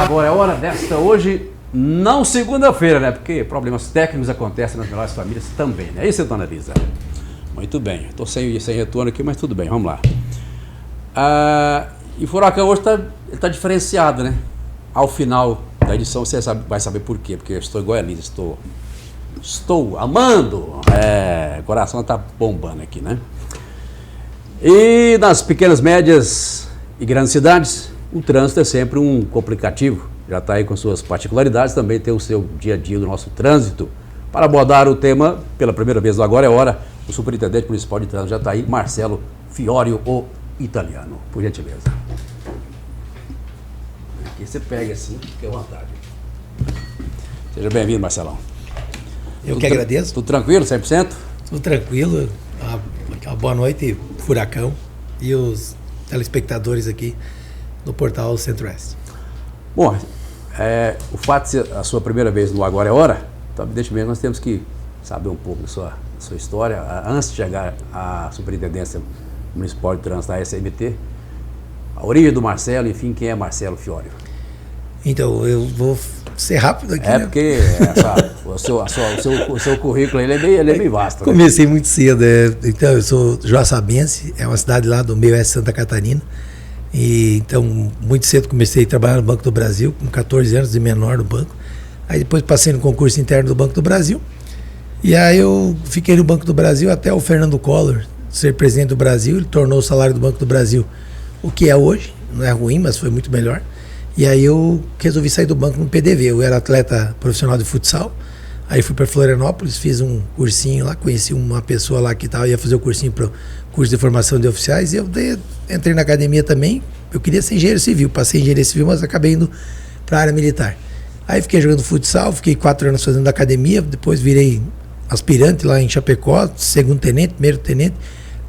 Agora é hora desta hoje, não segunda-feira, né? Porque problemas técnicos acontecem nas melhores famílias também, né? É isso, dona Lisa? Muito bem, estou sem retorno aqui, mas tudo bem, vamos lá. E o Furacão hoje tá diferenciado, né? Ao final da edição você vai saber por quê, porque eu estou igual a Lisa, estou amando, o coração tá bombando aqui, né? E nas pequenas, médias e grandes cidades, o trânsito é sempre um complicativo, já está aí com suas particularidades, também tem o seu dia a dia do nosso trânsito. Para abordar o tema, pela primeira vez no Agora é Hora, o Superintendente Municipal de Trânsito já está aí, Marcelo Fiorio, o italiano, por gentileza. Aqui você pega assim, fica à vontade. Seja bem-vindo, Marcelão. Eu que agradeço. Tudo tranquilo, 100%? Tudo tranquilo. Uma boa noite, Furacão, e os telespectadores aqui no portal Centro-Oeste. Bom, o fato de ser a sua primeira vez no Agora é Hora, então, evidentemente, nós temos que saber um pouco da sua história. Antes de chegar à Superintendência Municipal de Trânsito, da SMT, a origem do Marcelo, enfim, quem é Marcelo Fiorio? Então, eu vou ser rápido aqui. Porque o seu currículo ele é meio vasto. Comecei muito cedo. Então, eu sou joaçabense, é uma cidade lá do meio oeste de Santa Catarina. E então, muito cedo comecei a trabalhar no Banco do Brasil, com 14 anos de menor no banco. Aí depois passei no concurso interno do Banco do Brasil. E aí eu fiquei no Banco do Brasil até o Fernando Collor ser presidente do Brasil. Ele tornou o salário do Banco do Brasil o que é hoje. Não é ruim, mas foi muito melhor. E aí eu resolvi sair do banco no PDV. Eu era atleta profissional de futsal. Aí fui para Florianópolis, fiz um cursinho lá, conheci uma pessoa lá que ia fazer o cursinho para o curso de formação de oficiais. E eu entrei na academia também. Eu queria ser engenheiro civil, passei em engenharia civil, mas acabei indo para a área militar. Aí fiquei jogando futsal, fiquei 4 anos fazendo academia, depois virei aspirante lá em Chapecó, segundo tenente, primeiro tenente,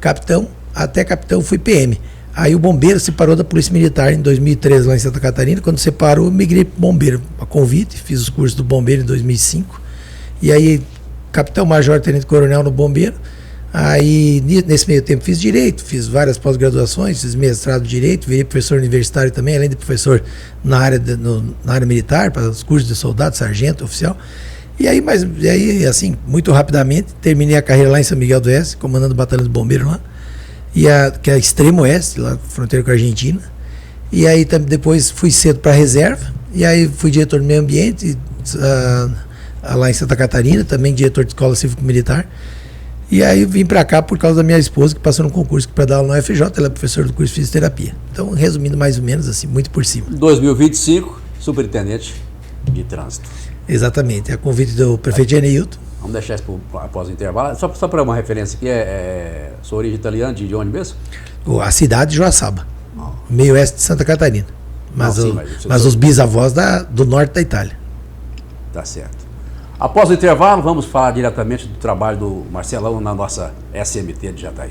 capitão, até capitão fui PM. Aí o bombeiro separou da Polícia Militar em 2013 lá em Santa Catarina. Quando separou, eu migrei para o bombeiro, a convite, fiz os cursos do bombeiro em 2005. E aí, capitão, major, tenente coronel no bombeiro. Aí, nesse meio tempo, fiz direito, fiz várias pós-graduações, fiz mestrado de direito, virei professor universitário também, além de professor na área militar, para os cursos de soldado, sargento, oficial. E aí, assim, muito rapidamente, terminei a carreira lá em São Miguel do Oeste, comandando o batalhão de bombeiro lá. Que é a extremo oeste, lá fronteira com a Argentina. E aí depois fui cedo para a reserva, e aí fui diretor do meio ambiente lá em Santa Catarina, também diretor de escola cívico-militar. E aí vim para cá por causa da minha esposa, que passou no concurso para dar aula no UFJ, ela é professora do curso de fisioterapia. Então, resumindo mais ou menos, assim, muito por cima. 2025, Superintendente de Trânsito. Exatamente, a convite do prefeito Geneilton. Vamos deixar isso após o intervalo. Só para uma referência aqui, sua origem italiana, de onde mesmo? A cidade de Joaçaba, meio oeste de Santa Catarina. Mas os bisavós do norte da Itália. Tá certo. Após o intervalo, vamos falar diretamente do trabalho do Marcelão na nossa SMT de Jataí.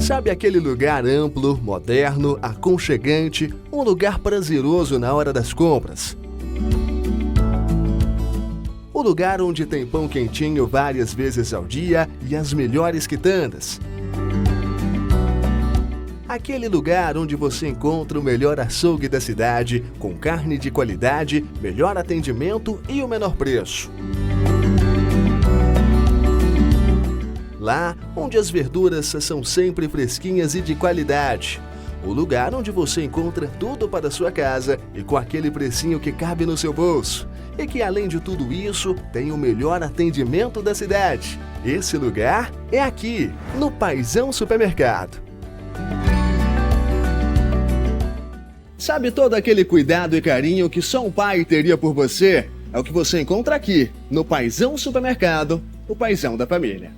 Sabe aquele lugar amplo, moderno, aconchegante, um lugar prazeroso na hora das compras? O lugar onde tem pão quentinho várias vezes ao dia e as melhores quitandas. Aquele lugar onde você encontra o melhor açougue da cidade, com carne de qualidade, melhor atendimento e o menor preço. Lá onde as verduras são sempre fresquinhas e de qualidade. O lugar onde você encontra tudo para a sua casa e com aquele precinho que cabe no seu bolso. E que além de tudo isso, tem o melhor atendimento da cidade. Esse lugar é aqui, no Paizão Supermercado. Sabe todo aquele cuidado e carinho que só um pai teria por você? É o que você encontra aqui, no Paizão Supermercado, o Paizão da família.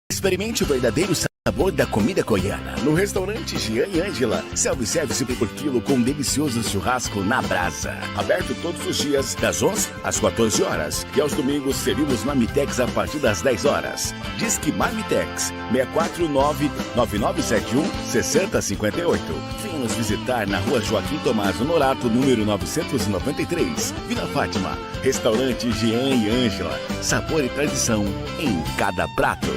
Experimente o verdadeiro Sabor da comida goiana no restaurante Jean e Ângela. Self-service por quilo com um delicioso churrasco na brasa. Aberto todos os dias, das 11 às 14 horas. E aos domingos servimos Marmitex a partir das 10 horas. Disque Marmitex 649-9971-6058. Venha nos visitar na rua Joaquim Tomás Honorato, número 993, Vila Fátima. Restaurante Jean e Ângela. Sabor e tradição em cada prato.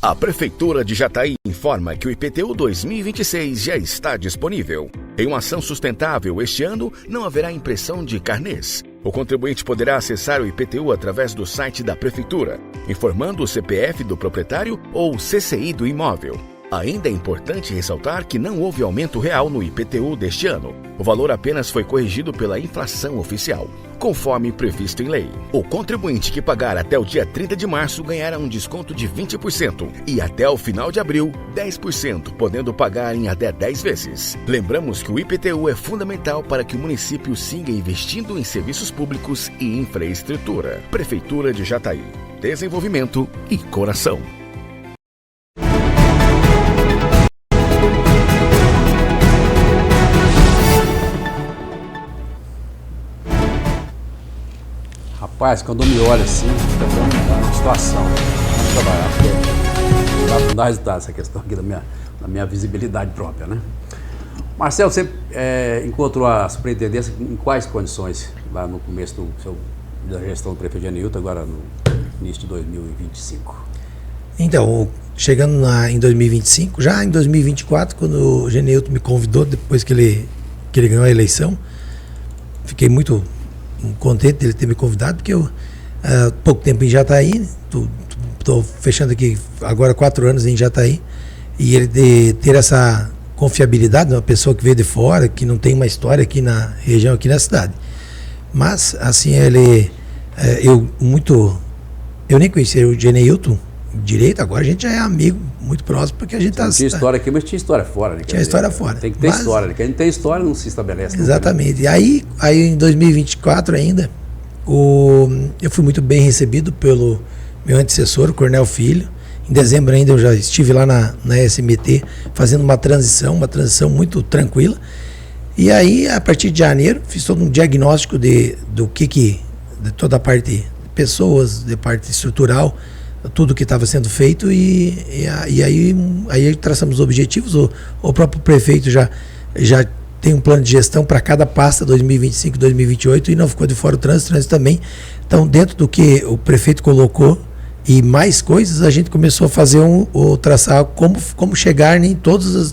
A Prefeitura de Jataí informa que o IPTU 2026 já está disponível. Em uma ação sustentável, este ano não haverá impressão de carnês. O contribuinte poderá acessar o IPTU através do site da Prefeitura, informando o CPF do proprietário ou o CCI do imóvel. Ainda é importante ressaltar que não houve aumento real no IPTU deste ano. O valor apenas foi corrigido pela inflação oficial, conforme previsto em lei. O contribuinte que pagar até o dia 30 de março ganhará um desconto de 20% e até o final de abril, 10%, podendo pagar em até 10 vezes. Lembramos que o IPTU é fundamental para que o município siga investindo em serviços públicos e infraestrutura. Prefeitura de Jataí. Desenvolvimento e coração. Rapaz, quando eu me olho assim, fica uma situação. Vamos trabalhar, porque não dá resultado essa questão aqui da minha visibilidade própria, né? Marcelo, você encontrou a superintendência em quais condições lá no começo da gestão do prefeito Genilton, agora no início de 2025? Então, chegando em 2025, já em 2024, quando o Genilton me convidou, depois que ele ganhou a eleição, fiquei muito contente dele ter me convidado, porque eu pouco tempo em Jataí, estou fechando aqui agora 4 anos em Jataí, e ele ter essa confiabilidade, uma pessoa que veio de fora, que não tem uma história aqui na região, aqui na cidade. Mas, assim, eu nem conhecia o Genilton direito, agora a gente já é amigo, muito próximo, porque a gente tinha história aqui, mas tinha história fora, né? Tinha história fora. Tem que ter história, né? Quem não tem história não se estabelece. Exatamente. E aí em 2024 ainda, eu fui muito bem recebido pelo meu antecessor, o Cornel Filho. Em dezembro ainda eu já estive lá na SMT fazendo uma transição muito tranquila. E aí, a partir de janeiro, fiz todo um diagnóstico de toda a parte de pessoas, de parte estrutural, tudo que estava sendo feito, e aí traçamos objetivos. O próprio prefeito já tem um plano de gestão para cada pasta 2025, 2028, e não ficou de fora o trânsito também. Então, dentro do que o prefeito colocou e mais coisas, a gente começou a fazer traçar como chegar em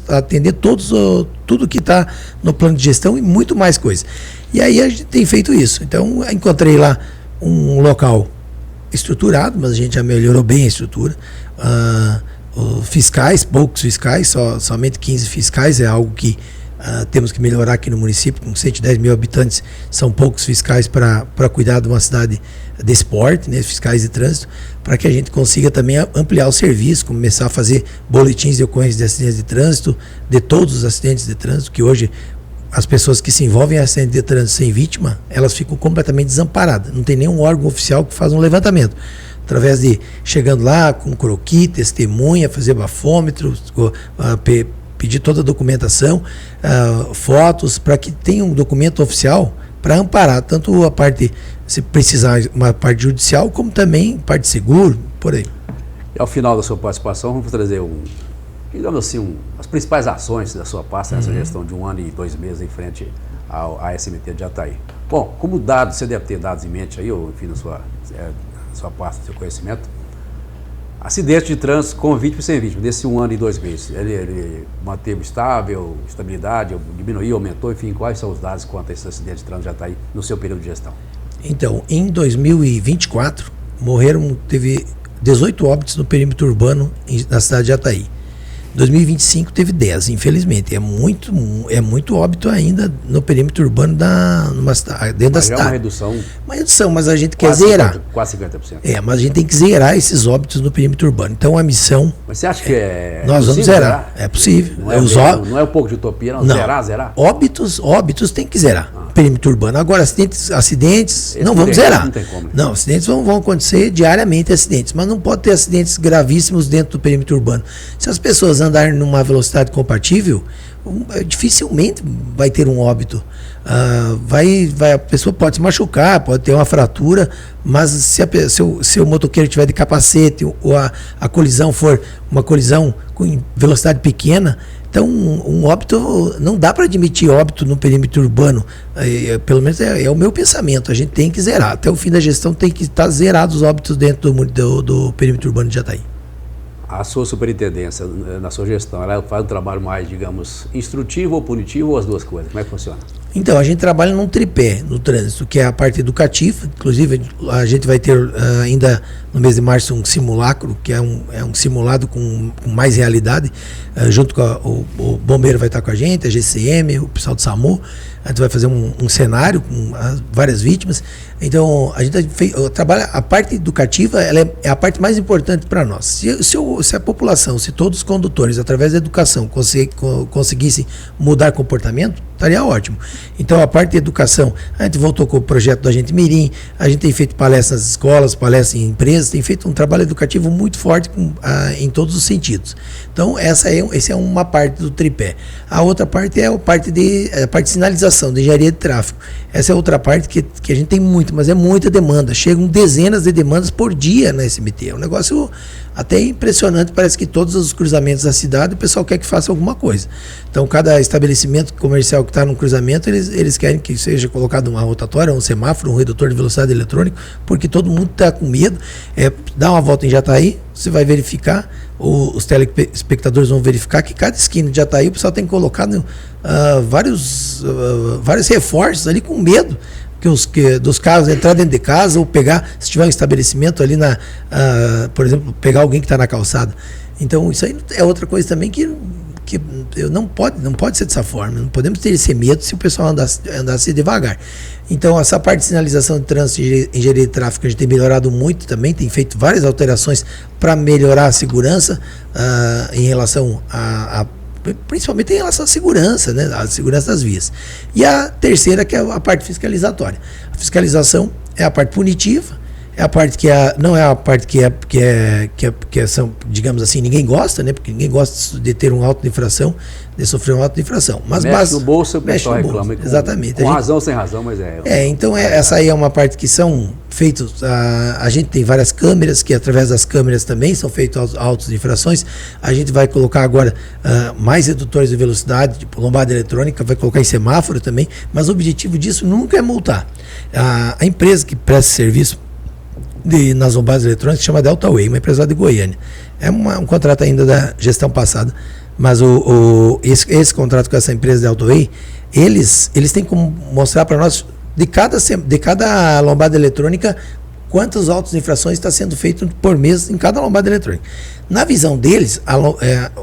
atender tudo que está no plano de gestão e muito mais coisas. E aí a gente tem feito isso. Então, encontrei lá um local estruturado, mas a gente já melhorou bem a estrutura. Fiscais, poucos fiscais, somente 15 fiscais, é algo que temos que melhorar aqui no município. Com 110 mil habitantes, são poucos fiscais para cuidar de uma cidade desse porte, né, fiscais de trânsito, para que a gente consiga também ampliar o serviço, começar a fazer boletins de ocorrência de acidentes de trânsito, de todos os acidentes de trânsito, que hoje as pessoas que se envolvem em acidente de trânsito sem vítima, elas ficam completamente desamparadas. Não tem nenhum órgão oficial que faz um levantamento. Através de chegando lá com croquis, testemunha, fazer bafômetro, pedir toda a documentação, fotos, para que tenha um documento oficial para amparar tanto a parte, se precisar, uma parte judicial, como também parte de seguro, por aí. E ao final da sua participação, vamos trazer digamos assim, as principais ações da sua pasta nessa gestão de 1 ano e 2 meses em frente ao SMT de Jataí. Bom, como dados, você deve ter dados em mente aí, ou enfim, na sua pasta, seu conhecimento, acidente de trânsito com vítima e sem vítima, desse 1 ano e 2 meses, ele manteve estabilidade, diminuiu, aumentou, enfim, quais são os dados quanto a esse acidente de trânsito de Jataí no seu período de gestão? Então, em 2024, teve 18 óbitos no perímetro urbano na cidade de Jataí. 2025 teve 10, infelizmente. É muito óbito ainda no perímetro urbano dentro da cidade. É uma redução. Uma redução, mas a gente quer zerar. Quase 50%. Mas a gente tem que zerar esses óbitos no perímetro urbano. Então a missão... Mas você acha que é nós vamos zerar. É possível. Não é um pouco de utopia, não. Zerar? Óbitos tem que zerar. Perímetro urbano. Agora, acidentes não vamos zerar. Não tem como. Não, acidentes vão acontecer diariamente, acidentes. Mas não pode ter acidentes gravíssimos dentro do perímetro urbano. Se as pessoas andarem numa velocidade compatível, dificilmente vai ter um óbito. A pessoa pode se machucar, pode ter uma fratura, mas se o motoqueiro estiver de capacete ou a colisão for uma colisão com velocidade pequena, então um óbito, não dá para admitir óbito no perímetro urbano. Pelo menos é o meu pensamento. A gente tem que zerar. Até o fim da gestão tem que estar zerados os óbitos dentro do perímetro urbano de Jataí. A sua superintendência, na sua gestão, ela faz um trabalho mais, digamos, instrutivo ou punitivo, ou as duas coisas? Como é que funciona? Então, a gente trabalha num tripé no trânsito, que é a parte educativa. Inclusive, a gente vai ter ainda no mês de março um simulacro, que é um simulado com mais realidade, junto com o bombeiro vai estar com a gente, a GCM, o pessoal do SAMU. A gente vai fazer um cenário com várias vítimas. Então, a gente trabalha a parte educativa, ela é a parte mais importante para nós. Se a população, se todos os condutores, através da educação, conseguissem mudar comportamento, estaria ótimo. Então, a parte de educação, a gente voltou com o projeto do Agente Mirim, a gente tem feito palestras nas escolas, palestras em empresas, tem feito um trabalho educativo muito forte em todos os sentidos. Então, essa é uma parte do tripé. A outra parte é a parte de sinalização, de engenharia de tráfego. Essa é outra parte que a gente tem muito, mas é muita demanda. Chegam dezenas de demandas por dia na SMT. É um negócio até impressionante. Parece que todos os cruzamentos da cidade o pessoal quer que faça alguma coisa. Então, cada estabelecimento comercial que está no cruzamento, eles querem que seja colocado uma rotatória, um semáforo, um redutor de velocidade eletrônico, porque todo mundo está com medo. Dá uma volta em Jataí, você vai verificar, os telespectadores vão verificar que cada esquina de Jataí o pessoal tem colocado vários reforços ali com medo dos carros entrar dentro de casa ou pegar, se tiver um estabelecimento ali por exemplo, pegar alguém que está na calçada. Então isso aí é outra coisa também que não pode ser dessa forma. Não podemos ter esse medo se o pessoal andasse devagar. Então, essa parte de sinalização de trânsito e engenharia de tráfego a gente tem melhorado muito também, tem feito várias alterações para melhorar a segurança em relação principalmente em relação à segurança, né, a segurança das vias. E a terceira, que é a parte fiscalizatória. A fiscalização é a parte punitiva, é a parte não é a parte que são, digamos assim, ninguém gosta, né? Porque ninguém gosta de ter um auto de infração, de sofrer um auto de infração. Mas mexe no bolso, o pessoal reclama. Exatamente. Com razão ou sem razão, mas então essa aí é uma parte que são feitos. A gente tem várias câmeras, que através das câmeras também são feitos autos de infrações. A gente vai colocar agora mais redutores de velocidade, tipo lombada eletrônica, vai colocar em semáforo também, mas o objetivo disso nunca é multar. A empresa que presta serviço nas lombadas eletrônicas chama Delta Way, uma empresa de Goiânia. É um contrato ainda da gestão passada, mas esse contrato com essa empresa Delta Way, eles têm como mostrar para nós de cada lombada eletrônica quantos autos de infrações está sendo feito por mês em cada lombada eletrônica. Na visão deles,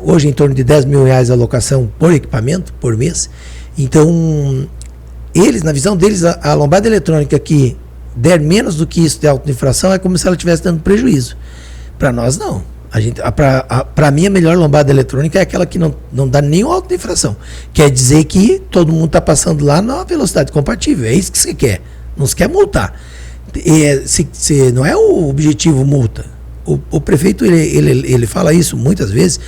hoje em torno de R$10 mil a alocação por equipamento por mês. Então, na visão deles, a lombada eletrônica que der menos do que isso de auto de infração é como se ela estivesse dando prejuízo. Para nós, não. Para mim, a melhor lombada eletrônica é aquela que não dá nenhum auto de infração. Quer dizer que todo mundo está passando lá na velocidade compatível. É isso que você quer. Não se quer multar. Não é o objetivo multa. O prefeito ele fala isso muitas vezes,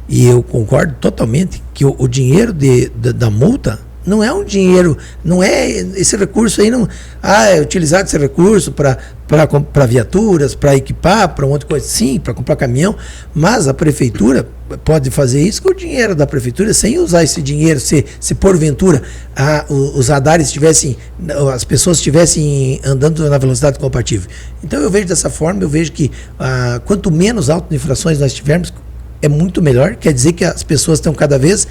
e eu concordo totalmente, que o dinheiro da multa não é um dinheiro, não é esse recurso aí, é utilizado esse recurso para viaturas, para equipar, para um monte de coisa, sim, para comprar caminhão, mas a prefeitura pode fazer isso com o dinheiro da prefeitura, sem usar esse dinheiro, se porventura os radares as pessoas estivessem andando na velocidade compatível. Então eu vejo dessa forma, eu vejo que quanto menos auto de infrações nós tivermos, é muito melhor. Quer dizer que as pessoas estão cada vez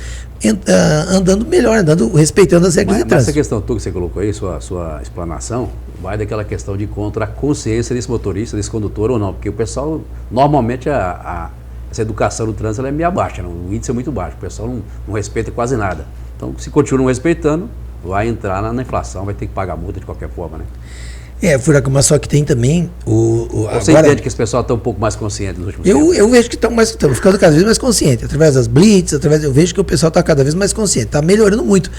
andando melhor, respeitando as regras de trânsito. Mas essa questão que você colocou aí, sua explanação, vai daquela questão de contra a consciência desse motorista, desse condutor ou não, porque o pessoal, normalmente essa educação no trânsito ela é meio baixa, o índice é muito baixo, o pessoal não respeita quase nada. Então, se continuam respeitando, vai entrar na inflação, vai ter que pagar multa de qualquer forma, né? Furacão, mas só que tem também Você agora, entende que esse pessoal está um pouco mais consciente nos últimos tempos? eu vejo que estão ficando cada vez mais conscientes, através das blitz, eu vejo que o pessoal está cada vez mais consciente, está melhorando muito.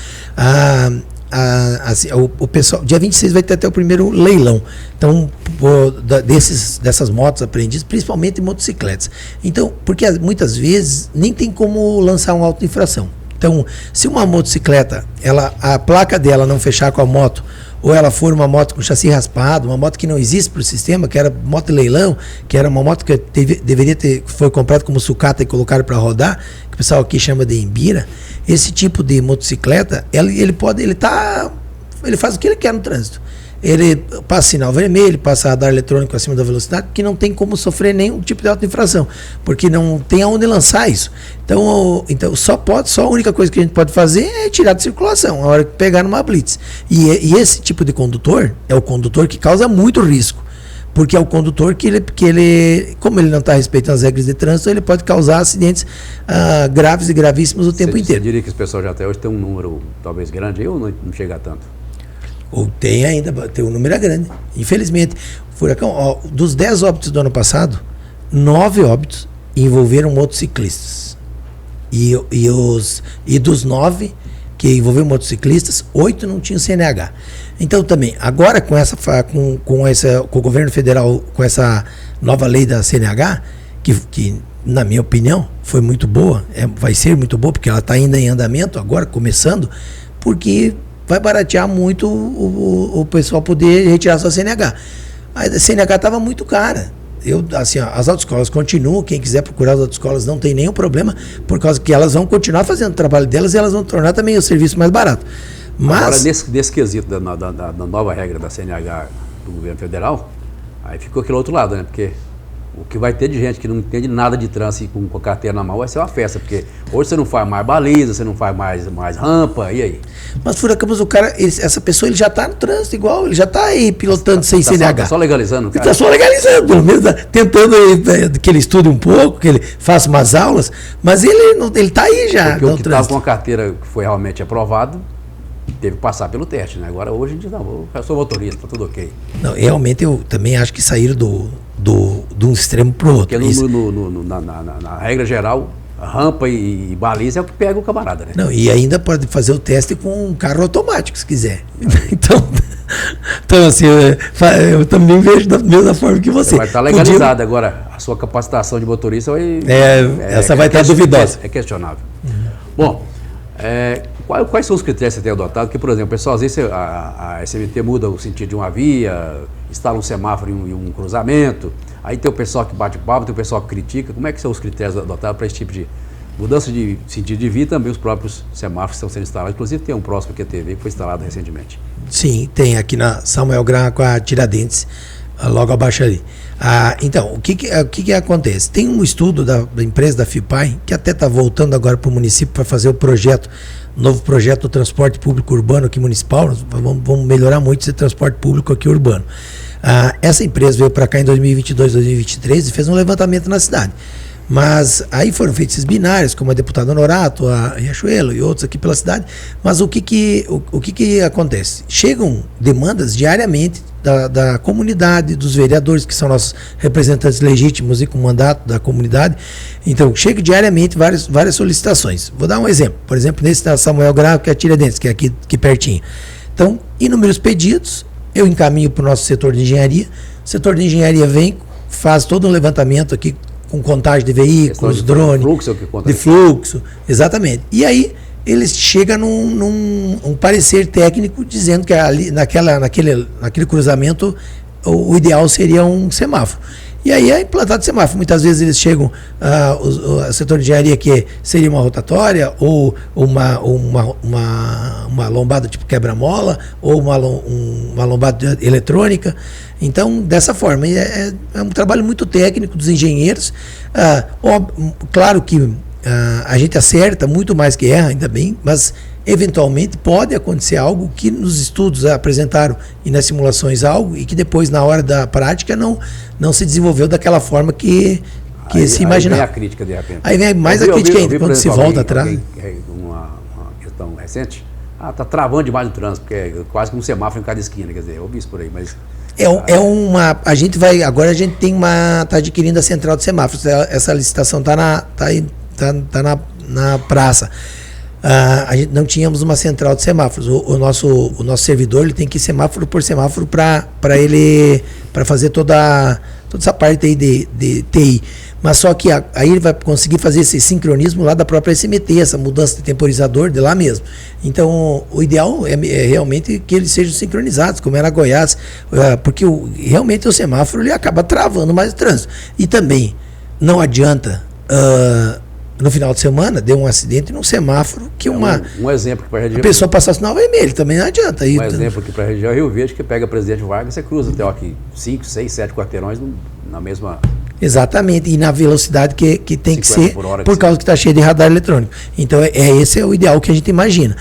Assim, o pessoal, dia 26 vai ter até o primeiro leilão, então dessas motos apreendidas, principalmente motocicletas. Então, porque muitas vezes nem tem como lançar uma auto-infração. Então, se uma motocicleta, a placa dela não fechar com a moto, ou ela for uma moto com chassi raspado, uma moto que não existe para o sistema, que era moto leilão, que era uma moto que foi comprada como sucata e colocada para rodar, que o pessoal aqui chama de embira, esse tipo de motocicleta, ele faz o que ele quer no trânsito. Ele passa sinal vermelho, passa radar eletrônico acima da velocidade, que não tem como sofrer nenhum tipo de auto-infração, porque não tem aonde lançar isso. Então só a única coisa que a gente pode fazer é tirar de circulação, a hora que pegar numa blitz. E esse tipo de condutor é o condutor que causa muito risco, porque é o condutor que ele como ele não está respeitando as regras de trânsito, ele pode causar acidentes graves e gravíssimos o tempo inteiro. Você diria que esse pessoal já até hoje tem um número talvez grande aí, ou não chega a tanto? Ou tem ainda, tem um número grande. Infelizmente, Furacão, dos 10 óbitos do ano passado, 9 óbitos envolveram motociclistas. E dos 9 que envolveram motociclistas, 8 não tinham CNH. Então também, agora com o governo federal, com essa nova lei da CNH, que na minha opinião foi muito boa, vai ser muito boa, porque ela está ainda em andamento, agora começando, porque vai baratear muito o pessoal poder retirar sua CNH. A CNH estava muito cara. As autoescolas continuam, quem quiser procurar as autoescolas não tem nenhum problema, por causa que elas vão continuar fazendo o trabalho delas e elas vão tornar também o serviço mais barato. Mas, agora, nesse quesito da nova regra da CNH do governo federal, aí ficou aquele outro lado, né? Porque o que vai ter de gente que não entende nada de trânsito com a carteira na mão vai ser uma festa, porque hoje você não faz mais baliza, você não faz mais rampa, e aí? Mas, Furacão, essa pessoa ele já está no trânsito igual, ele já está aí pilotando sem CNH. Está só legalizando, cara? Está só legalizando, pelo menos tentando que ele estude um pouco, que ele faça umas aulas, mas ele está aí já. Porque o que estava com a carteira que foi realmente aprovado, teve que passar pelo teste, né? Agora hoje a gente eu sou motorista, tá tudo ok. Não, realmente eu também acho que saíram de um extremo para o outro. Porque na regra geral, rampa e baliza é o que pega o camarada, né? Não, e ainda pode fazer o teste com um carro automático, se quiser. Então assim, eu também vejo da mesma forma que você. Vai estar legalizado agora, a sua capacitação de motorista vai... essa vai estar duvidosa. É questionável. Bom, quais são os critérios que você tem adotado? Porque, por exemplo, pessoal, às vezes a SMT muda o sentido de uma via, instala um semáforo em um cruzamento, aí tem o pessoal que bate papo, tem o pessoal que critica. Como é que são os critérios adotados para esse tipo de mudança de sentido de via e também os próprios semáforos que estão sendo instalados? Inclusive tem um próximo QTV que foi instalado recentemente. Sim, tem aqui na Samuel Graham com a Tiradentes, logo abaixo ali. Então, o que acontece? Tem um estudo da empresa da FIPAI, que até está voltando agora para o município para fazer o novo projeto do transporte público urbano aqui municipal. Vamos melhorar muito esse transporte público aqui urbano. Essa empresa veio para cá em 2022, 2023 e fez um levantamento na cidade. Mas aí foram feitos esses binários, como a deputada Honorato, a Riachuelo e outros aqui pela cidade. Mas o que acontece? Chegam demandas diariamente da comunidade, dos vereadores, que são nossos representantes legítimos e com mandato da comunidade. Então, chega diariamente várias solicitações. Vou dar um exemplo. Por exemplo, nesse da Samuel Grau, que é a Tiradentes, que é aqui pertinho. Então, inúmeros pedidos, eu encaminho para o nosso setor de engenharia. O setor de engenharia vem, faz todo um levantamento aqui, com contagem de veículos, drone, de fluxo, exatamente. E aí eles chegam num parecer técnico dizendo que ali naquele cruzamento o ideal seria um semáforo. E aí é implantado semáforo. Muitas vezes eles chegam, o setor de engenharia, que seria uma rotatória, ou uma lombada tipo quebra-mola, ou uma lombada eletrônica. Então, dessa forma, é um trabalho muito técnico dos engenheiros. Claro que a gente acerta muito mais que erra, ainda bem, mas eventualmente pode acontecer algo que nos estudos apresentaram e nas simulações algo, e que depois, na hora da prática, não se desenvolveu daquela forma que que se imaginar. Aí vem a crítica de repente. Aí vem mais a crítica ainda, quando se volta atrás. Uma questão recente, tá travando demais o trânsito, porque é quase como um semáforo em cada esquina, quer dizer, eu ouvi isso por aí, mas... Agora a gente tá adquirindo a central de semáforos, essa licitação tá na praça. A gente não tínhamos uma central de semáforos. O nosso servidor, ele tem que ir semáforo por semáforo para fazer toda essa parte aí de TI. Mas só que aí ele vai conseguir fazer esse sincronismo lá da própria SMT, essa mudança de temporizador de lá mesmo. Então, o ideal é realmente que eles sejam sincronizados, como era Goiás, porque realmente o semáforo ele acaba travando mais o trânsito. E também não adianta... no final de semana, deu um acidente num semáforo que um exemplo para a região. A pessoa passar sinal vermelho, também não adianta. Um exemplo aqui para a região Rio Verde, que pega Presidente Vargas, você cruza até aqui 5, 6, 7 quarteirões na mesma... Exatamente, e na velocidade que tem que ser, por causa que está cheio de radar eletrônico. Então, esse é o ideal que a gente imagina.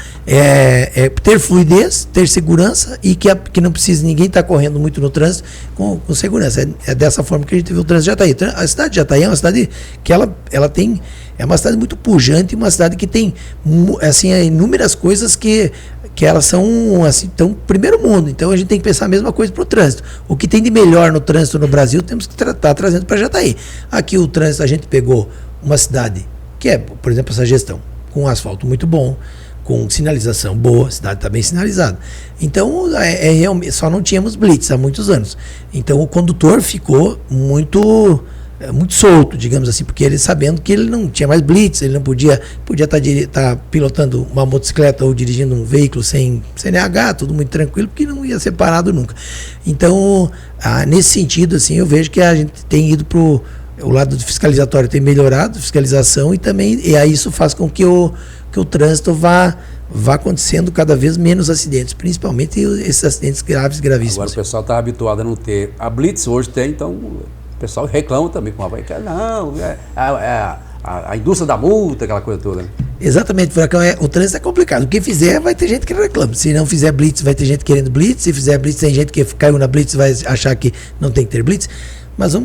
Ter fluidez, ter segurança e que não precise ninguém estar correndo muito no trânsito com segurança. É dessa forma que a gente vê o trânsito de Jataí. A cidade de Jataí é uma cidade que ela tem... É uma cidade muito pujante, uma cidade que tem assim, inúmeras coisas que elas são assim, tão primeiro mundo. Então a gente tem que pensar a mesma coisa para o trânsito. O que tem de melhor no trânsito no Brasil, temos que estar trazendo para Jataí. Aqui o trânsito, a gente pegou uma cidade que é, por exemplo, essa gestão, com asfalto muito bom, com sinalização boa, a cidade está bem sinalizada. Então, só não tínhamos blitz há muitos anos. Então o condutor ficou muito solto, digamos assim, porque ele sabendo que ele não tinha mais blitz, ele não podia estar pilotando uma motocicleta ou dirigindo um veículo sem CNH, tudo muito tranquilo, porque não ia ser parado nunca. Então, nesse sentido, assim, eu vejo que a gente tem ido pro o lado do fiscalizatório, tem melhorado a fiscalização e aí isso faz com que o trânsito vá acontecendo cada vez menos acidentes, principalmente esses acidentes gravíssimos. Agora o pessoal está habituado a não ter a blitz, hoje tem, então... O pessoal reclama também com a vai, não, a indústria da multa, aquela coisa toda. Né? Exatamente, Furacão, o trânsito é complicado. Quem fizer, vai ter gente que reclama. Se não fizer blitz, vai ter gente querendo blitz. Se fizer blitz, tem gente que caiu na blitz vai achar que não tem que ter blitz. Mas o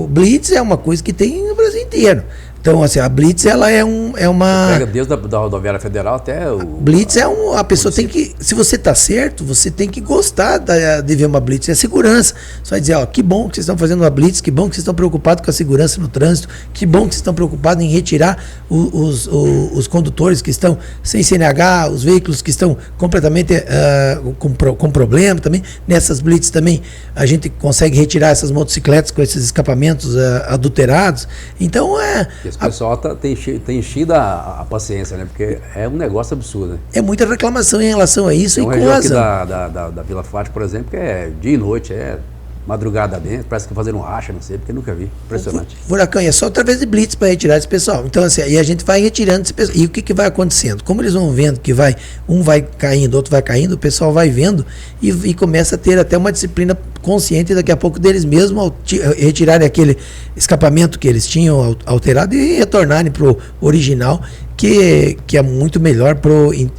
blitz é uma coisa que tem no Brasil inteiro. Então, assim, a blitz, ela é uma... Você pega desde a rodoviária federal até o... Blitz a pessoa tem que... Se você está certo, você tem que gostar de ver uma blitz. É segurança. Você vai dizer, que bom que vocês estão fazendo uma blitz, que bom que vocês estão preocupados com a segurança no trânsito, que bom que vocês estão preocupados em retirar os condutores que estão sem CNH, os veículos que estão completamente com problema também. Nessas blitz também, a gente consegue retirar essas motocicletas com esses escapamentos adulterados. Então, Esse pessoal tem enchido a paciência, né? Porque é um negócio absurdo. Né? É muita reclamação em relação a isso. Tem uma região aqui da Vila Fátima, por exemplo, que é dia e noite, madrugada dentro, parece que fazendo racha, não sei, porque nunca vi. Impressionante. Furacão, é só através de blitz para retirar esse pessoal. Então, assim, aí a gente vai retirando esse pessoal. E o que vai acontecendo? Como eles vão vendo que um vai caindo, outro vai caindo, o pessoal vai vendo e começa a ter até uma disciplina consciente daqui a pouco deles mesmos retirarem aquele escapamento que eles tinham alterado e retornarem para o original, que é muito melhor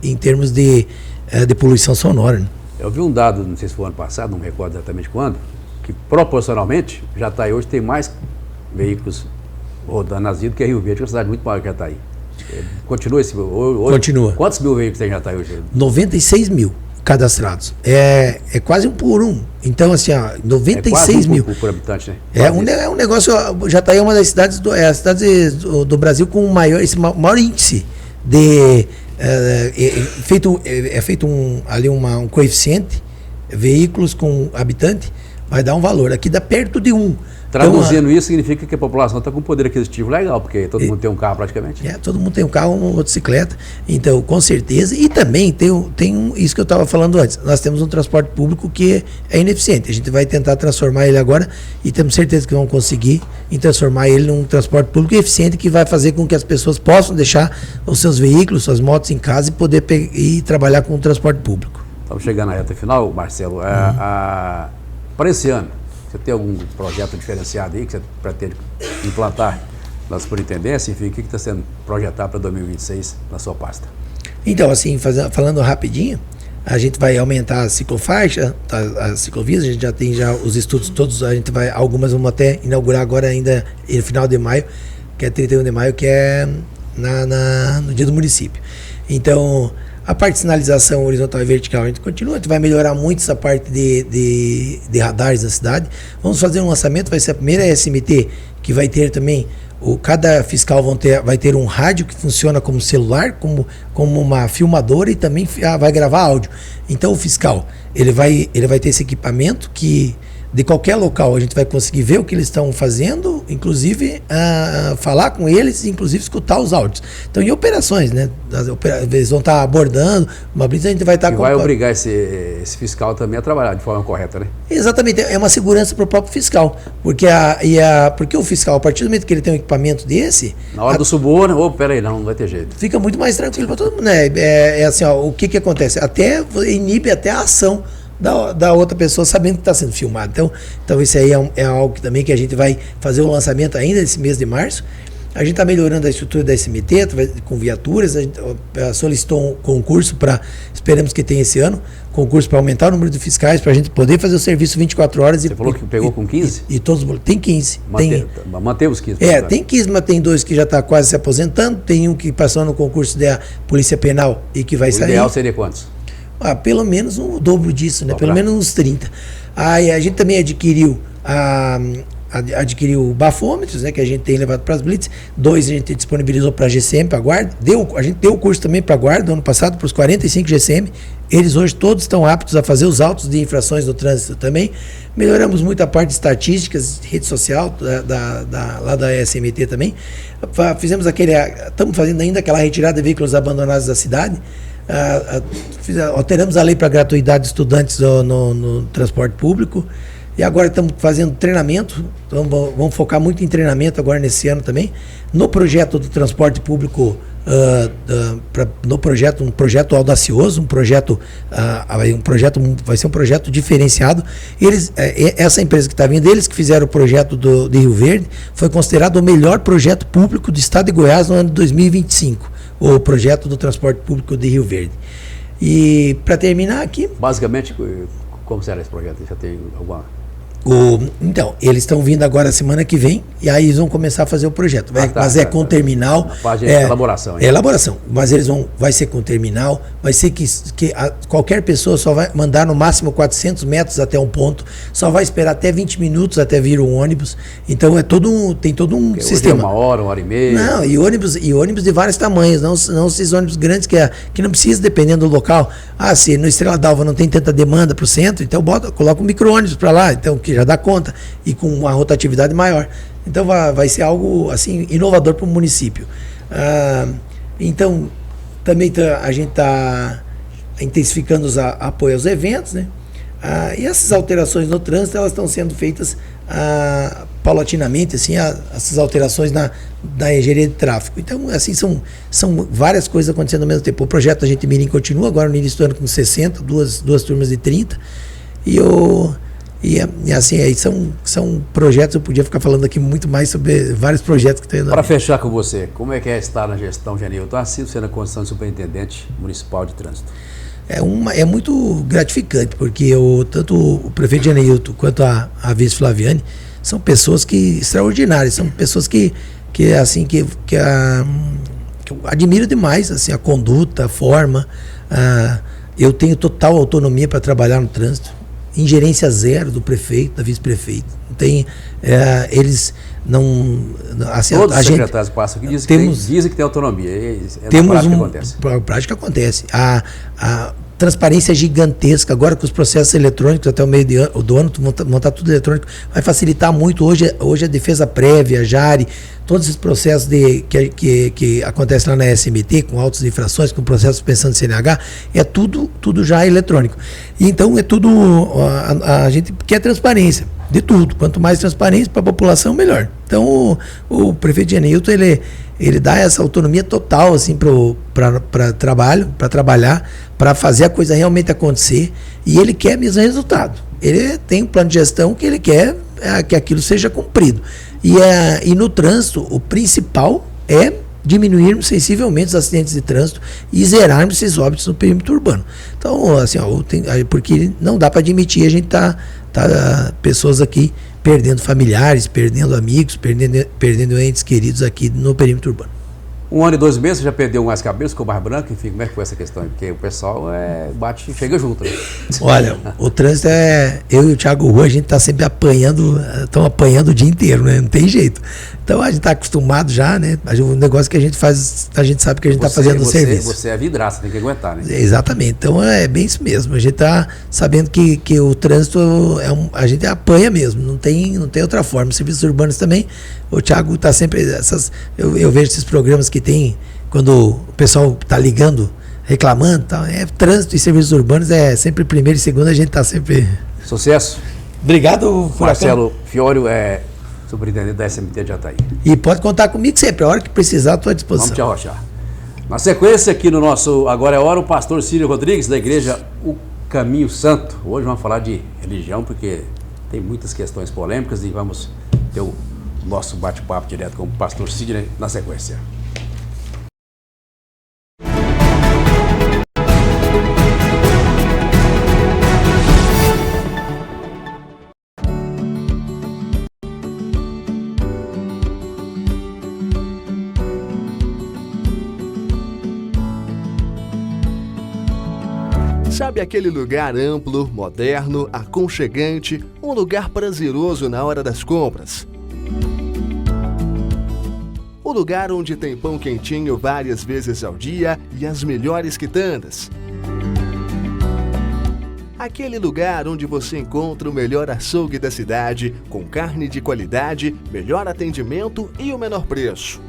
em termos de poluição sonora. Né? Eu vi um dado, não sei se foi ano passado, não me recordo exatamente quando, que proporcionalmente Jataí hoje tem mais veículos rodando nas vias do que Rio Verde, que é uma cidade muito maior que Jataí. Continua esse... Hoje, continua. Quantos mil veículos tem em Jataí hoje? 96 mil cadastrados. É quase um por um. Então, assim, 96 mil. Por habitante, né? É um negócio... Jataí é uma das cidades do Brasil com maior índice de... feito um coeficiente, veículos com habitante, vai dar um valor. Aqui dá perto de 1. Traduzindo isso, significa que a população está com poder aquisitivo legal, porque todo mundo tem um carro praticamente. Todo mundo tem um carro, uma motocicleta, então, com certeza. E também tem isso que eu estava falando antes. Nós temos um transporte público que é ineficiente. A gente vai tentar transformar ele agora e temos certeza que vamos conseguir transformar ele num transporte público eficiente que vai fazer com que as pessoas possam deixar os seus veículos, suas motos em casa e poder ir trabalhar com o transporte público. Estamos chegando na reta final, Marcelo. Para esse ano, você tem algum projeto diferenciado aí que você pretende implantar na superintendência? Enfim, o que está sendo projetado para 2026 na sua pasta? Então, assim, falando rapidinho, A gente vai aumentar a ciclofaixa, a ciclovias, a gente já tem os estudos todos, algumas vamos até inaugurar agora ainda no final de maio, que é 31 de maio, que é no dia do município. Então, a parte de sinalização horizontal e vertical a gente continua, a gente vai melhorar muito essa parte de radares da cidade. Vamos fazer um lançamento, vai ser a primeira SMT que vai ter também, cada fiscal vai ter um rádio que funciona como celular, como uma filmadora, e também vai gravar áudio. Então o fiscal, ele vai ter esse equipamento que de qualquer local a gente vai conseguir ver o que eles estão fazendo, inclusive falar com eles, inclusive escutar os áudios. Então, em operações, né? Eles vão estar abordando uma blitz, a gente vai estar... E vai obrigar esse fiscal também a trabalhar de forma correta, né? Exatamente, é uma segurança para o próprio fiscal, porque o fiscal, a partir do momento que ele tem um equipamento desse... Na hora do suborno, peraí, não vai ter jeito. Fica muito mais tranquilo para todo mundo, né? Assim, o que acontece? Inibe até a ação da outra pessoa sabendo que está sendo filmado. Então isso aí é algo também que a gente vai fazer o lançamento ainda nesse mês de março. A gente está melhorando a estrutura da SMT com viaturas. A gente solicitou um concurso esperamos que tenha esse ano, concurso para aumentar o número de fiscais, para a gente poder fazer o serviço 24 horas. Você falou que pegou com 15? E todos, tem 15. Manteve os 15. Tem 15, mas tem 2 que já está quase se aposentando, tem um que passou no concurso da Polícia Penal e que vai sair. O ideal seria quantos? Pelo menos o dobro disso, né? Pelo menos uns 30. Aí a gente também adquiriu bafômetros, né? Que a gente tem levado para as blitz. 2 a gente disponibilizou para a GCM, para a Guarda. A gente deu o curso também para a Guarda ano passado, para os 45 GCM. Eles hoje todos estão aptos a fazer os autos de infrações no trânsito também. Melhoramos muito a parte de estatísticas, rede social, lá da SMT também. Estamos fazendo ainda aquela retirada de veículos abandonados da cidade. Alteramos a lei para gratuidade de estudantes no transporte público, e agora estamos fazendo treinamento. Então vamos focar muito em treinamento agora nesse ano também, no projeto do transporte público, um projeto audacioso, vai ser um projeto diferenciado. Essa empresa que está vindo, eles que fizeram o projeto de Rio Verde, foi considerado o melhor projeto público do estado de Goiás no ano de 2025. O projeto do transporte público de Rio Verde. E para terminar aqui... Basicamente, como será esse projeto? Já tem alguma... Então, eles estão vindo agora semana que vem, e aí eles vão começar a fazer o projeto. Com terminal. Fase de elaboração. É elaboração, mas vai ser com terminal, vai ser que qualquer pessoa só vai mandar no máximo 400 metros até um ponto, só vai esperar até 20 minutos até vir um ônibus. Então tem todo um sistema. Hoje é 1 hora e meia. Não, e ônibus de vários tamanhos, não esses ônibus grandes que não precisa, dependendo do local. Se no Estrela d'Alva não tem tanta demanda para o centro, então coloca um micro-ônibus para lá, então que já dá conta, e com uma rotatividade maior. Então vai ser algo assim inovador para o município. Então também a gente está intensificando os apoio aos eventos, né? E essas alterações no trânsito, elas estão sendo feitas paulatinamente, assim, essas alterações na engenharia de tráfego. Então, assim, são várias coisas acontecendo ao mesmo tempo. O projeto da Gente Mirim continua agora no início do ano com 60, duas turmas de 30, e assim, aí são projetos. Eu podia ficar falando aqui muito mais sobre vários projetos que estão indo. Para fechar com você, como é que estar na gestão, Genilton, sendo a condição de superintendente municipal de trânsito? É muito gratificante, porque tanto o prefeito Genilton quanto a vice Flaviane são pessoas extraordinárias, são pessoas que eu admiro demais, assim, a conduta, a forma. Eu tenho total autonomia para trabalhar no trânsito. Ingerência zero do prefeito, da vice-prefeito. Eles não... Assim, todos os secretários passam aqui dizem que tem autonomia. Na prática acontece. A transparência gigantesca, agora com os processos eletrônicos até o meio do ano, montar tudo eletrônico, vai facilitar muito. Hoje a defesa prévia, a JARE, todos esses processos que acontecem lá na SMT, com autos de infrações, com processo de suspensão de CNH, é tudo já eletrônico. E então é tudo, a gente quer transparência de tudo. Quanto mais transparência para a população, melhor. Então o prefeito Genilton, ele dá essa autonomia total, assim, para trabalhar, para fazer a coisa realmente acontecer, e ele quer mesmo resultado. Ele tem um plano de gestão que ele quer que aquilo seja cumprido. E no trânsito, o principal é diminuirmos sensivelmente os acidentes de trânsito e zerarmos esses óbitos no perímetro urbano. Então, assim, porque não dá para admitir a gente tá pessoas aqui perdendo familiares, perdendo amigos, perdendo entes queridos aqui no perímetro urbano. 1 ano e 2 meses, você já perdeu mais cabelo, ficou mais branco, enfim, como é que foi essa questão? Porque o pessoal bate e chega junto, né? Olha, o trânsito eu e o Thiago Rua, a gente está sempre estamos apanhando o dia inteiro, né? Não tem jeito. Então a gente está acostumado já, né? O negócio que a gente faz, a gente sabe que a gente está fazendo o serviço. Você é vidraça, tem que aguentar, né? Exatamente, então é bem isso mesmo. A gente está sabendo que o trânsito a gente apanha mesmo, não tem outra forma. Os serviços urbanos também, o Thiago está sempre. Eu vejo esses programas que tem, quando o pessoal está ligando, reclamando, trânsito e serviços urbanos sempre primeiro e segundo, a gente está sempre. Sucesso. Obrigado, Marcelo Fiorio superintendente da SMT de Jataí. E pode contar comigo sempre, a hora que precisar, estou à disposição. Vamos te arrochar. Na sequência, aqui no nosso Agora é Hora, o pastor Círio Rodrigues, da igreja O Caminho Santo. Hoje vamos falar de religião, porque tem muitas questões polêmicas e vamos ter o nosso bate-papo direto com o pastor Círio na sequência. Sabe aquele lugar amplo, moderno, aconchegante, um lugar prazeroso na hora das compras? O lugar onde tem pão quentinho várias vezes ao dia e as melhores quitandas. Aquele lugar onde você encontra o melhor açougue da cidade, com carne de qualidade, melhor atendimento e o menor preço.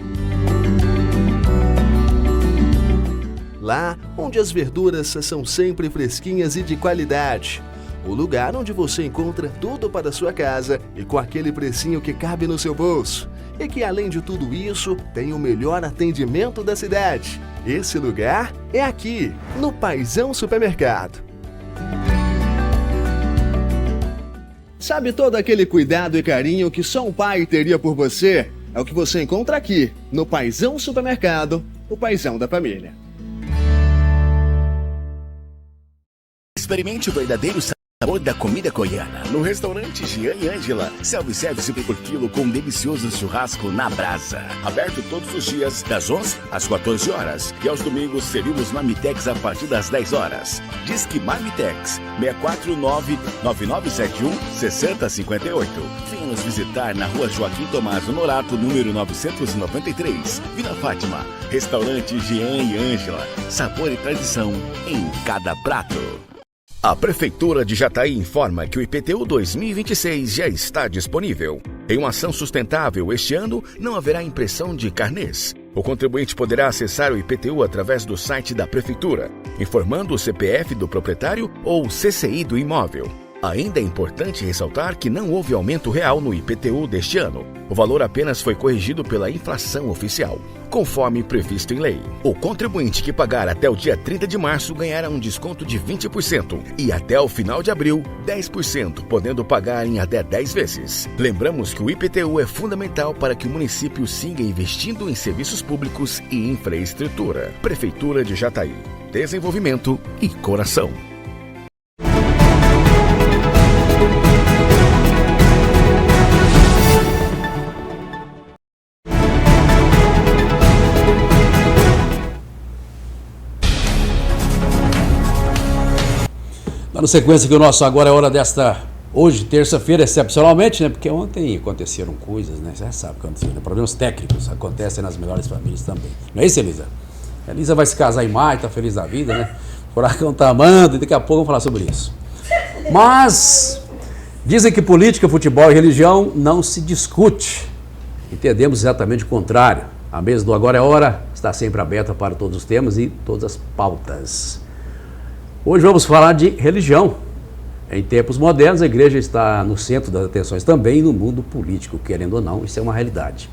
Lá onde as verduras são sempre fresquinhas e de qualidade. O lugar onde você encontra tudo para a sua casa e com aquele precinho que cabe no seu bolso. E que além de tudo isso, tem o melhor atendimento da cidade. Esse lugar é aqui, no Paizão Supermercado. Sabe todo aquele cuidado e carinho que só um pai teria por você? É o que você encontra aqui, no Paizão Supermercado, o Paizão da família. Experimente o verdadeiro sabor da comida goiana no restaurante Jean e Ângela. Self-service por quilo com um delicioso churrasco na brasa. Aberto todos os dias, das 11 às 14 horas. E aos domingos servimos marmitex a partir das 10 horas. Disque Marmitex 649-9971-6058. Venha nos visitar na rua Joaquim Tomás Honorato, número 993, Vila Fátima. Restaurante Jean e Ângela. Sabor e tradição em cada prato. A Prefeitura de Jataí informa que o IPTU 2026 já está disponível. Em uma ação sustentável, este ano não haverá impressão de carnês. O contribuinte poderá acessar o IPTU através do site da Prefeitura, informando o CPF do proprietário ou o CCI do imóvel. Ainda é importante ressaltar que não houve aumento real no IPTU deste ano. O valor apenas foi corrigido pela inflação oficial, conforme previsto em lei. O contribuinte que pagar até o dia 30 de março ganhará um desconto de 20% e até o final de abril, 10%, podendo pagar em até 10 vezes. Lembramos que o IPTU é fundamental para que o município siga investindo em serviços públicos e infraestrutura. Prefeitura de Jataí. Desenvolvimento e coração. Dando sequência que o nosso Agora é Hora desta, hoje, terça-feira, excepcionalmente, né? Porque ontem aconteceram coisas, né? Você já sabe o que aconteceu, né? Problemas técnicos acontecem nas melhores famílias também. Não é isso, Elisa? A Elisa vai se casar em maio, tá feliz da vida, né? O furacão tá amando e daqui a pouco vamos falar sobre isso. Mas dizem que política, futebol e religião não se discute. Entendemos exatamente o contrário. A mesa do Agora é Hora está sempre aberta para todos os temas e todas as pautas. Hoje vamos falar de religião. Em tempos modernos, a igreja está no centro das atenções também no mundo político, querendo ou não, isso é uma realidade.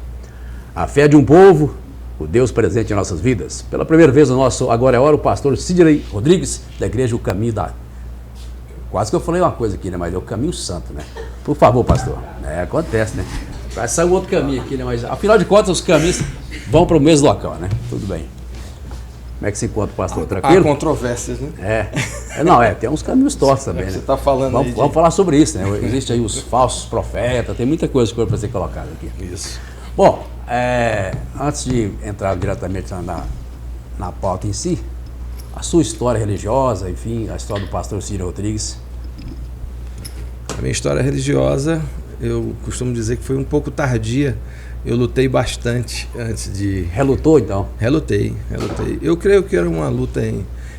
A fé de um povo, o Deus presente em nossas vidas. Pela primeira vez no nosso Agora é Hora, o pastor Sidney Rodrigues, da igreja O Caminho da... Quase que eu falei uma coisa aqui, né? Mas é o Caminho Santo, né? Por favor, pastor. Acontece, né? Vai sair um outro caminho aqui, né? Mas afinal de contas os caminhos vão para o mesmo local, né? Tudo bem. Como é que se encontra o pastor? Tranquilo? Há controvérsias, né? Tem uns caminhos tortos também, né? Você está falando vamos falar sobre isso, né? Existem aí os falsos profetas, tem muita coisa para ser colocada aqui. Isso. Bom, antes de entrar diretamente na pauta em si, a sua história religiosa, enfim, a história do pastor Círio Rodrigues. A minha história religiosa, eu costumo dizer que foi um pouco tardia. Eu lutei bastante antes de... Relutou, então? Relutei. Eu creio que era uma luta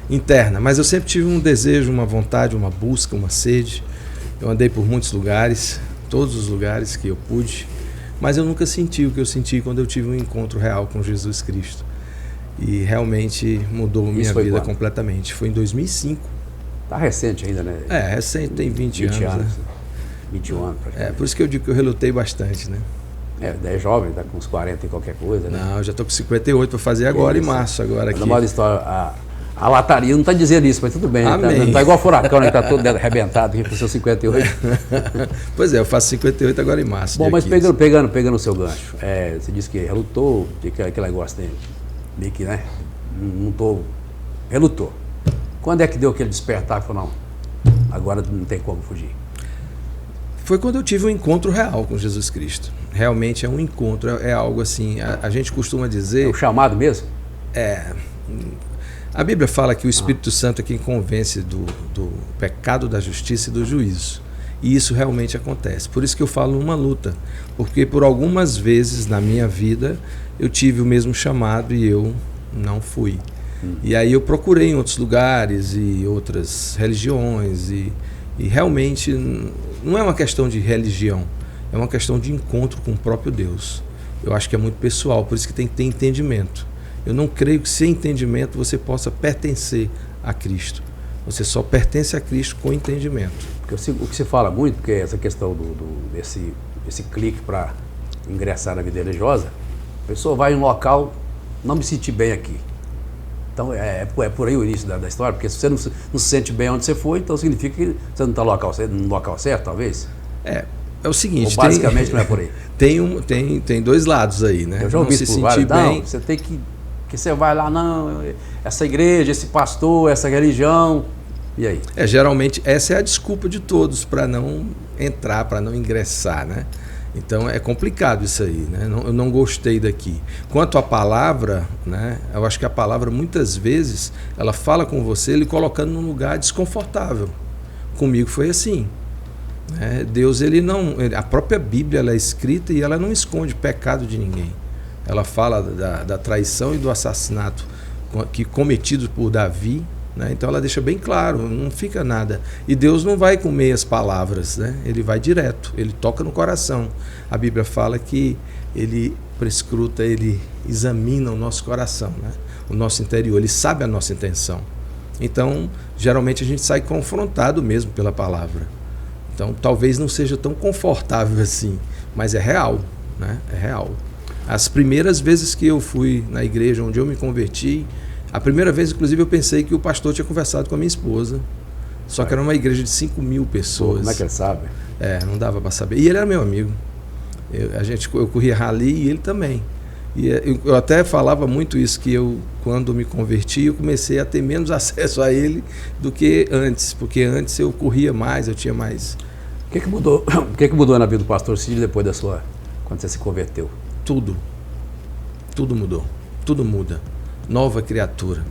interna, mas eu sempre tive um desejo, uma vontade, uma busca, uma sede. Eu andei por muitos lugares, todos os lugares que eu pude, mas eu nunca senti o que eu senti quando eu tive um encontro real com Jesus Cristo. E realmente mudou minha vida completamente. Foi em 2005. Tá recente ainda, né? Recente, tem 20 anos. Né? 21 anos. Por isso que eu digo que eu relutei bastante, né? É jovem, tá com uns 40 e qualquer coisa, né? Não, eu já tô com 58 para fazer agora, em março. Agora aqui. Uma história, a lataria não está dizendo isso, mas tudo bem. Não tá igual furacão, né? Tá todo arrebentado aqui com seus 58. Pois é, eu faço 58 agora em março. Bom, mas pegando o seu gancho, você disse que relutou, aquele negócio dele, meio que, né? Relutou. Quando é que deu aquele despertar que falou, não, agora não tem como fugir? Foi quando eu tive um encontro real com Jesus Cristo. Realmente é um encontro, é algo assim, a gente costuma dizer... É o chamado mesmo? A Bíblia fala que o Espírito Santo é quem convence do pecado, da justiça e do juízo. E isso realmente acontece. Por isso que eu falo uma luta. Porque por algumas vezes na minha vida eu tive o mesmo chamado e eu não fui. E aí eu procurei em outros lugares e outras religiões e realmente não é uma questão de religião, é uma questão de encontro com o próprio Deus. Eu acho que é muito pessoal, por isso que tem que ter entendimento. Eu não creio que sem entendimento você possa pertencer a Cristo. Você só pertence a Cristo com entendimento. Porque o que se fala muito, porque essa questão desse clique para ingressar na vida religiosa, a pessoa vai em um local, não me senti bem aqui. Então é por aí o início da história, porque se você não se sente bem onde você foi, então significa que você não está no local certo, talvez? É o seguinte... Ou basicamente não é por aí. Tem dois lados aí, né? Eu já ouvi não se isso por sentir vários. bem. Não, você tem que você vai lá, não, essa igreja, esse pastor, essa religião, e aí? Geralmente essa é a desculpa de todos para não entrar, para não ingressar, né? Então é complicado isso aí, né? Eu não gostei daqui. Quanto à palavra, né? Eu acho que a palavra muitas vezes ela fala com você, ele colocando num lugar desconfortável. Comigo foi assim. Deus, a própria Bíblia ela é escrita e ela não esconde pecado de ninguém. Ela fala da traição e do assassinato cometidos por Davi, né? Então ela deixa bem claro, não fica nada. E Deus não vai com meias palavras, né? Ele vai direto, ele toca no coração. A Bíblia fala que ele prescruta, ele examina o nosso coração, né? O nosso interior, ele sabe a nossa intenção. Então, geralmente a gente sai confrontado mesmo pela palavra. Então, talvez não seja tão confortável assim, mas é real, né? É real. As primeiras vezes que eu fui na igreja onde eu me converti, a primeira vez, inclusive, eu pensei que o pastor tinha conversado com a minha esposa. Só que era uma igreja de 5.000 pessoas. Como é que ele sabe? Não dava para saber. E ele era meu amigo. Eu corria rally e ele também. E eu até falava muito isso, que eu, quando me converti, eu comecei a ter menos acesso a ele do que antes. Porque antes eu corria mais, eu tinha mais... O que mudou? O que mudou na vida do pastor Círio depois quando você se converteu? Tudo mudou, tudo muda, nova criatura,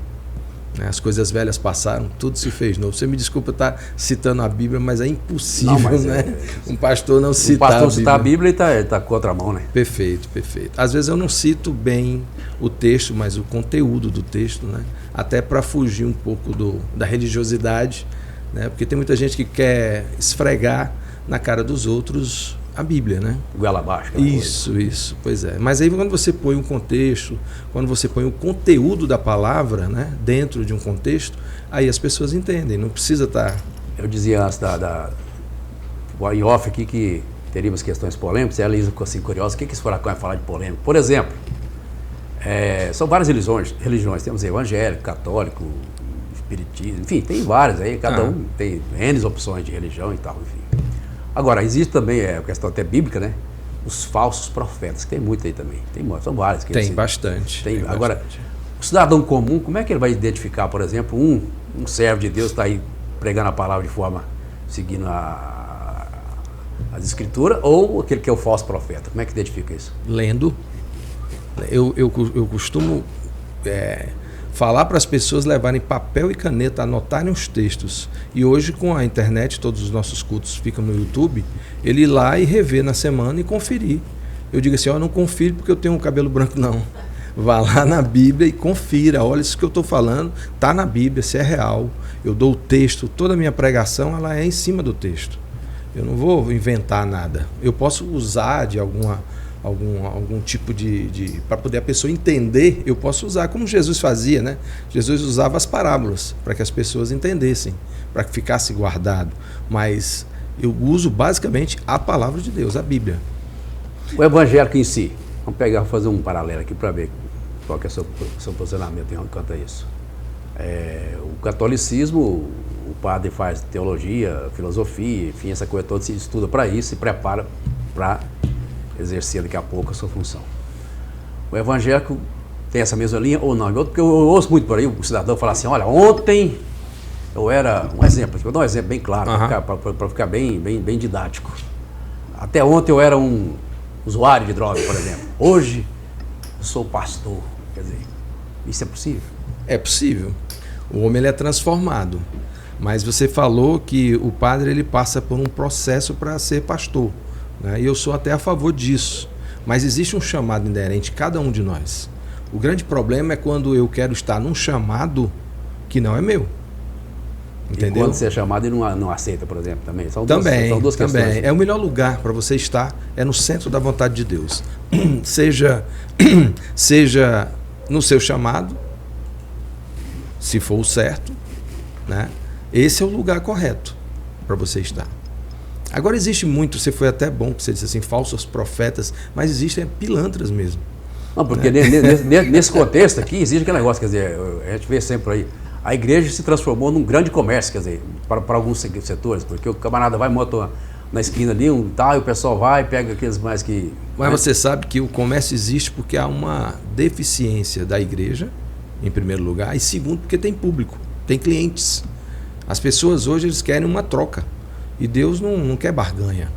né? As coisas velhas passaram, tudo se fez novo. Você me desculpa estar citando a Bíblia, mas é impossível, né? Um pastor não citar a Bíblia. Um pastor citar a Bíblia e está contra a mão, né? Perfeito. Às vezes eu não cito bem o texto, mas o conteúdo do texto, né? Até para fugir um pouco da religiosidade, né? Porque tem muita gente que quer esfregar na cara dos outros a Bíblia, né? Goela abaixo. Isso, pois é. Mas aí quando você põe um contexto, quando você põe o conteúdo da palavra, né, dentro de um contexto, aí as pessoas entendem, não precisa estar... Eu dizia antes em off aqui que teríamos questões polêmicas, e a Elisa ficou assim curiosa, o que esse furacão vai falar de polêmica? Por exemplo, são várias religiões, temos evangélico, católico, espiritismo, enfim, tem várias aí, cada um tem N opções de religião e tal, enfim. Agora, existe também a questão até bíblica, né? os falsos profetas, que tem muito aí também. São vários. Tem bastante. Tem. Agora, o cidadão comum, como é que ele vai identificar, por exemplo, um servo de Deus que está aí pregando a palavra de forma, seguindo as escrituras, ou aquele que é o falso profeta? Como é que identifica isso? Lendo. Eu costumo falar para as pessoas levarem papel e caneta, anotarem os textos. E hoje, com a internet, todos os nossos cultos ficam no YouTube, ele ir lá e rever na semana e conferir. Eu digo assim, não confiro porque eu tenho um cabelo branco, não. Vá lá na Bíblia e confira, olha, isso que eu estou falando está na Bíblia, se é real. Eu dou o texto, toda a minha pregação ela é em cima do texto. Eu não vou inventar nada. Eu posso usar de algum tipo de para poder a pessoa entender, eu posso usar, como Jesus fazia, né? Jesus usava as parábolas para que as pessoas entendessem, para que ficasse guardado. Mas eu uso basicamente a palavra de Deus, a Bíblia. O evangélico em si, vamos fazer um paralelo aqui para ver qual que é o seu posicionamento quanto a isso. O catolicismo, o padre faz teologia, filosofia, enfim, essa coisa toda, se estuda para isso, se prepara para exercer daqui a pouco a sua função. O evangélico tem essa mesma linha ou não? Porque eu ouço muito por aí o cidadão falar assim, olha, ontem eu era, um exemplo, vou dar um exemplo bem claro, para ficar bem didático. Até ontem eu era um usuário de droga, por exemplo. Hoje eu sou pastor. Quer dizer, isso é possível? É possível. O homem ele é transformado. Mas você falou que o padre ele passa por um processo para ser pastor, né? E eu sou até a favor disso. Mas existe um chamado inerente a cada um de nós. O grande problema é quando eu quero estar num chamado que não é meu. Entendeu? E quando você é chamado e não aceita, por exemplo, também. São duas também. questões. É o melhor lugar para você estar, é no centro da vontade de Deus. seja no seu chamado, se for o certo, né? Esse é o lugar correto para você estar. Agora existe muito, você foi até bom que você disse assim, falsos profetas, mas existem pilantras mesmo. Não, porque né? nesse contexto aqui existe aquele negócio, quer dizer, a gente vê sempre aí, a igreja se transformou num grande comércio, quer dizer, para alguns setores, porque o camarada vai, monta na esquina ali, e o pessoal vai, pega aqueles mais que... Mas você sabe que o comércio existe porque há uma deficiência da igreja, em primeiro lugar, e segundo, porque tem público, tem clientes. As pessoas hoje eles querem uma troca, e Deus não quer barganha,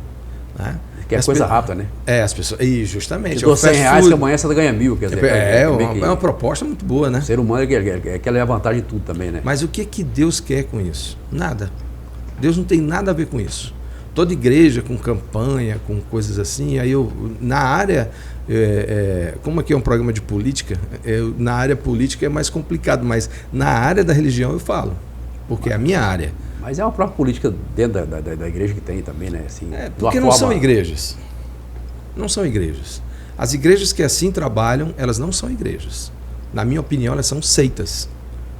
né? Quer coisa rápida, né? As pessoas... E justamente... Eu dou R$100 que amanhã você ganha 1.000, quer dizer... É uma proposta muito boa, né? O ser humano quer levar vantagem em tudo também, né? Mas o que Deus quer com isso? Nada. Deus não tem nada a ver com isso. Toda igreja com campanha, com coisas assim, aí na área... como aqui é um programa de política, na área política é mais complicado, mas na área da religião eu falo, porque é a minha área. Mas é uma própria política dentro da igreja que tem também, né? Assim, porque não são igrejas. Não são igrejas. As igrejas que assim trabalham, elas não são igrejas. Na minha opinião, elas são seitas.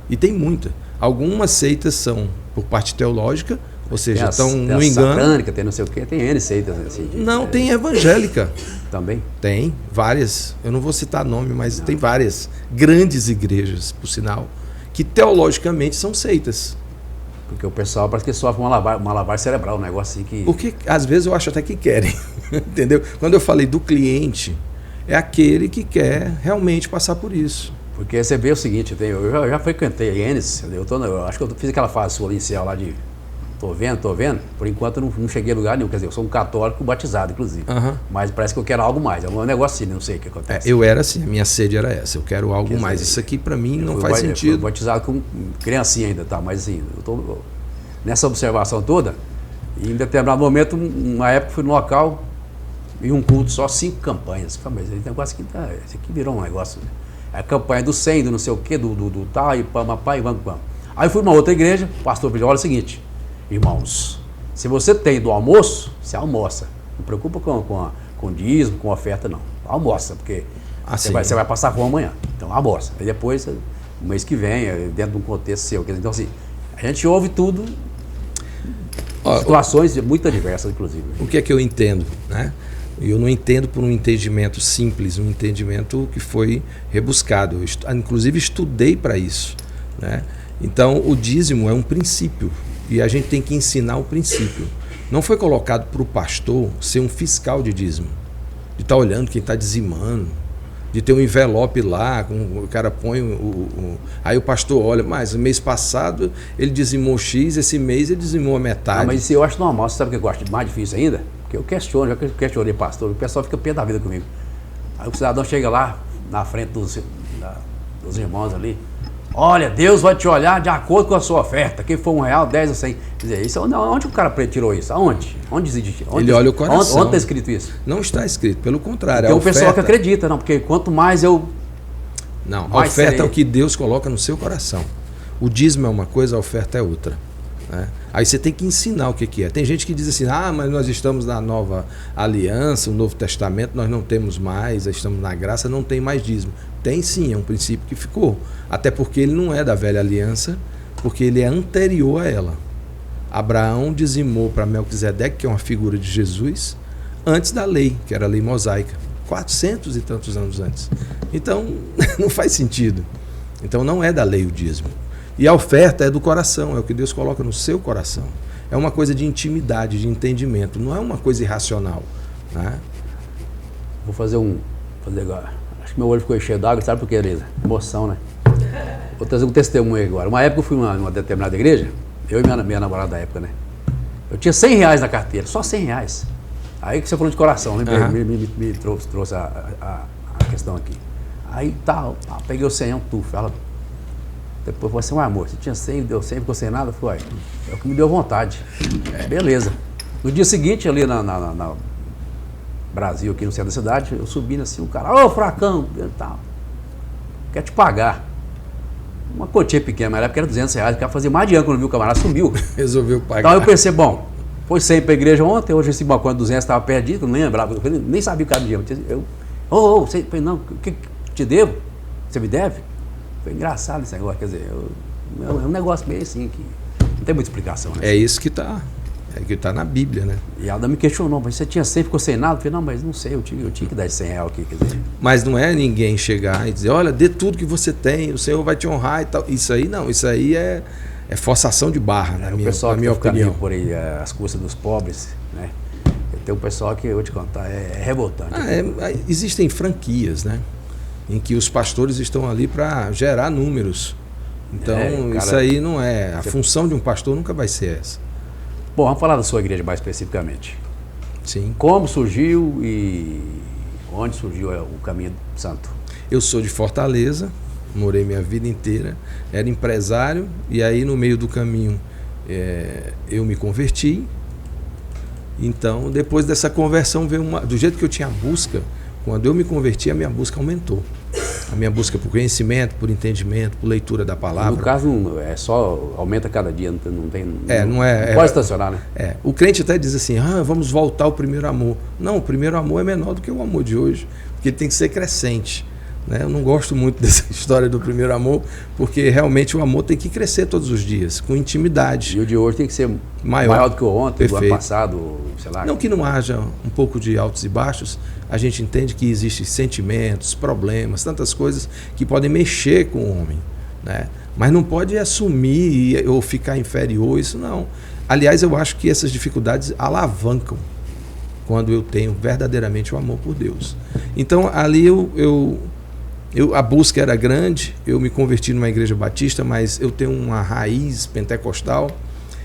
E tem muita. Algumas seitas são por parte teológica, ou seja, estão no engano. Satânica, tem não sei o quê, tem N seitas. Assim, tem evangélica. Também? Tem, várias. Eu não vou citar nome, mas tem várias grandes igrejas, por sinal, que teologicamente são seitas. Porque o pessoal parece que sofre uma lavagem cerebral, um negócio assim que... Porque às vezes eu acho até que querem, entendeu? Quando eu falei do cliente, é aquele que quer realmente passar por isso. Porque você vê o seguinte, eu já frequentei a Enes, eu acho que eu fiz aquela fase sua inicial lá de tô vendo, por enquanto eu não cheguei a lugar nenhum, quer dizer, eu sou um católico batizado, inclusive, mas parece que eu quero algo mais, é um negócio assim, não sei o que acontece. Eu era assim, a minha sede era essa, eu quero algo mais, isso aqui para mim não faz sentido. Eu fui batizado com criancinha ainda, tá, mas assim, eu tô nessa observação toda, e em determinado momento, uma época fui no local, e um culto só 5 campanhas, mas esse negócio aqui, esse aqui virou um negócio, a campanha do 100, do não sei o que, do tal, e vamos. Aí fui numa outra igreja, o pastor falou, olha o seguinte, irmãos, se você tem do almoço, você almoça. Não preocupa com dízimo, com oferta, não. Almoça, porque você vai passar fome amanhã. Então, almoça. Aí depois, o mês que vem, dentro de um contexto seu. Então, assim, a gente ouve tudo, situações muito adversas, inclusive. O que é que eu entendo, né? Eu não entendo por um entendimento simples, um entendimento que foi rebuscado. Eu, inclusive, estudei para isso, né? Então, o dízimo é um princípio. E a gente tem que ensinar o princípio. Não foi colocado para o pastor ser um fiscal de dízimo. de estar olhando quem está dizimando, de ter um envelope lá, o cara põe aí o pastor olha, mas no mês passado ele dizimou X, esse mês ele dizimou a metade. Mas isso eu acho normal. Você sabe o que eu acho mais difícil ainda? Porque eu questiono, já que eu questionei pastor, o pessoal fica pé da vida comigo. Aí o cidadão chega lá, na frente dos irmãos ali, olha, Deus vai te olhar de acordo com a sua oferta, quem for R$1, 10 ou 100. Quer dizer, isso, onde o cara tirou isso? Aonde? Onde existe? Ele olha o coração. Onde está escrito isso? Não está escrito, pelo contrário. Tem um pessoal que acredita, não, porque quanto mais eu... Não, a oferta é o que Deus coloca no seu coração. O dízimo é uma coisa, a oferta é outra. Né? Aí você tem que ensinar o que é. Tem gente que diz assim, mas nós estamos na nova aliança, o Novo Testamento, nós não temos mais, estamos na graça, não tem mais dízimo. Tem sim, é um princípio que ficou. Até porque ele não é da velha aliança, porque ele é anterior a ela. Abraão dizimou para Melquisedeque, que é uma figura de Jesus, antes da lei, que era a lei mosaica, 400 e tantos anos antes. Então, não faz sentido. Então, não é da lei o dízimo. E a oferta é do coração, é o que Deus coloca no seu coração. É uma coisa de intimidade, de entendimento, não é uma coisa irracional. Né? Vou fazer agora. Acho que meu olho ficou cheio d'água, sabe por quê, Elisa? Emoção, né? Vou trazer um testemunho aí agora. Uma época eu fui numa determinada igreja, eu e minha namorada da época, né? Eu tinha R$100 na carteira, só R$100. Aí que você falou de coração, né? Me trouxe a questão aqui. Aí tal, peguei o 100, ela depois falou assim, amor, você tinha 100, deu 100, ficou sem nada? Eu falei, é o que me deu vontade. Beleza. No dia seguinte, ali na Brasil, aqui no centro da cidade, eu subindo assim, o cara, ô Fracão, tal, quer te pagar. Uma quantia pequena, mas na época era R$200, o cara fazia mais de ano quando viu o camarada, sumiu. Resolveu pagar. Então eu pensei, bom, foi 100 para a igreja ontem, hoje eu recebi uma conta de 200, estava perdido, não lembrava, eu nem sabia o cara me deu. Você, não, o que te devo? Você me deve? Foi engraçado esse negócio, quer dizer, é um negócio meio assim, que não tem muita explicação. Né? É isso que está na Bíblia, né? E ela me questionou, mas você tinha 100, ficou sem nada? Eu falei, não, mas não sei, eu tinha que dar esse R$100 aqui, quer dizer. Mas não é ninguém chegar e dizer, olha, dê tudo que você tem, o Senhor vai te honrar e tal. Isso aí não, isso aí é forçação de barra, na minha opinião. Por aí, as custas dos pobres, né? Tem um pessoal que, eu vou te contar, é revoltante. Existem franquias, né? Em que os pastores estão ali para gerar números. Então, cara, isso aí não é... A função de um pastor nunca vai ser essa. Bom, vamos falar da sua igreja mais especificamente. Sim. Como surgiu e onde surgiu o Caminho Santo? Eu sou de Fortaleza, morei minha vida inteira, era empresário, e aí no meio do caminho eu me converti. Então, depois dessa conversão, veio do jeito que eu tinha a busca, quando eu me converti, a minha busca aumentou. A minha busca por conhecimento, por entendimento, por leitura da palavra. No caso, é só aumenta cada dia, não pode estacionar, né? O crente até diz assim, vamos voltar ao primeiro amor. Não, o primeiro amor é menor do que o amor de hoje, porque ele tem que ser crescente. Né? Eu não gosto muito dessa história do primeiro amor, porque realmente o amor tem que crescer todos os dias, com intimidade. E o de hoje tem que ser maior do que o ontem, Perfeito. Do ano passado, sei lá. Não que não haja um pouco de altos e baixos, a gente entende que existem sentimentos, problemas, tantas coisas que podem mexer com o homem, né? Mas não pode assumir ou ficar inferior, isso não. Aliás, eu acho que essas dificuldades alavancam quando eu tenho verdadeiramente o amor por Deus. Então, ali a busca era grande, eu me converti numa igreja batista, mas eu tenho uma raiz pentecostal,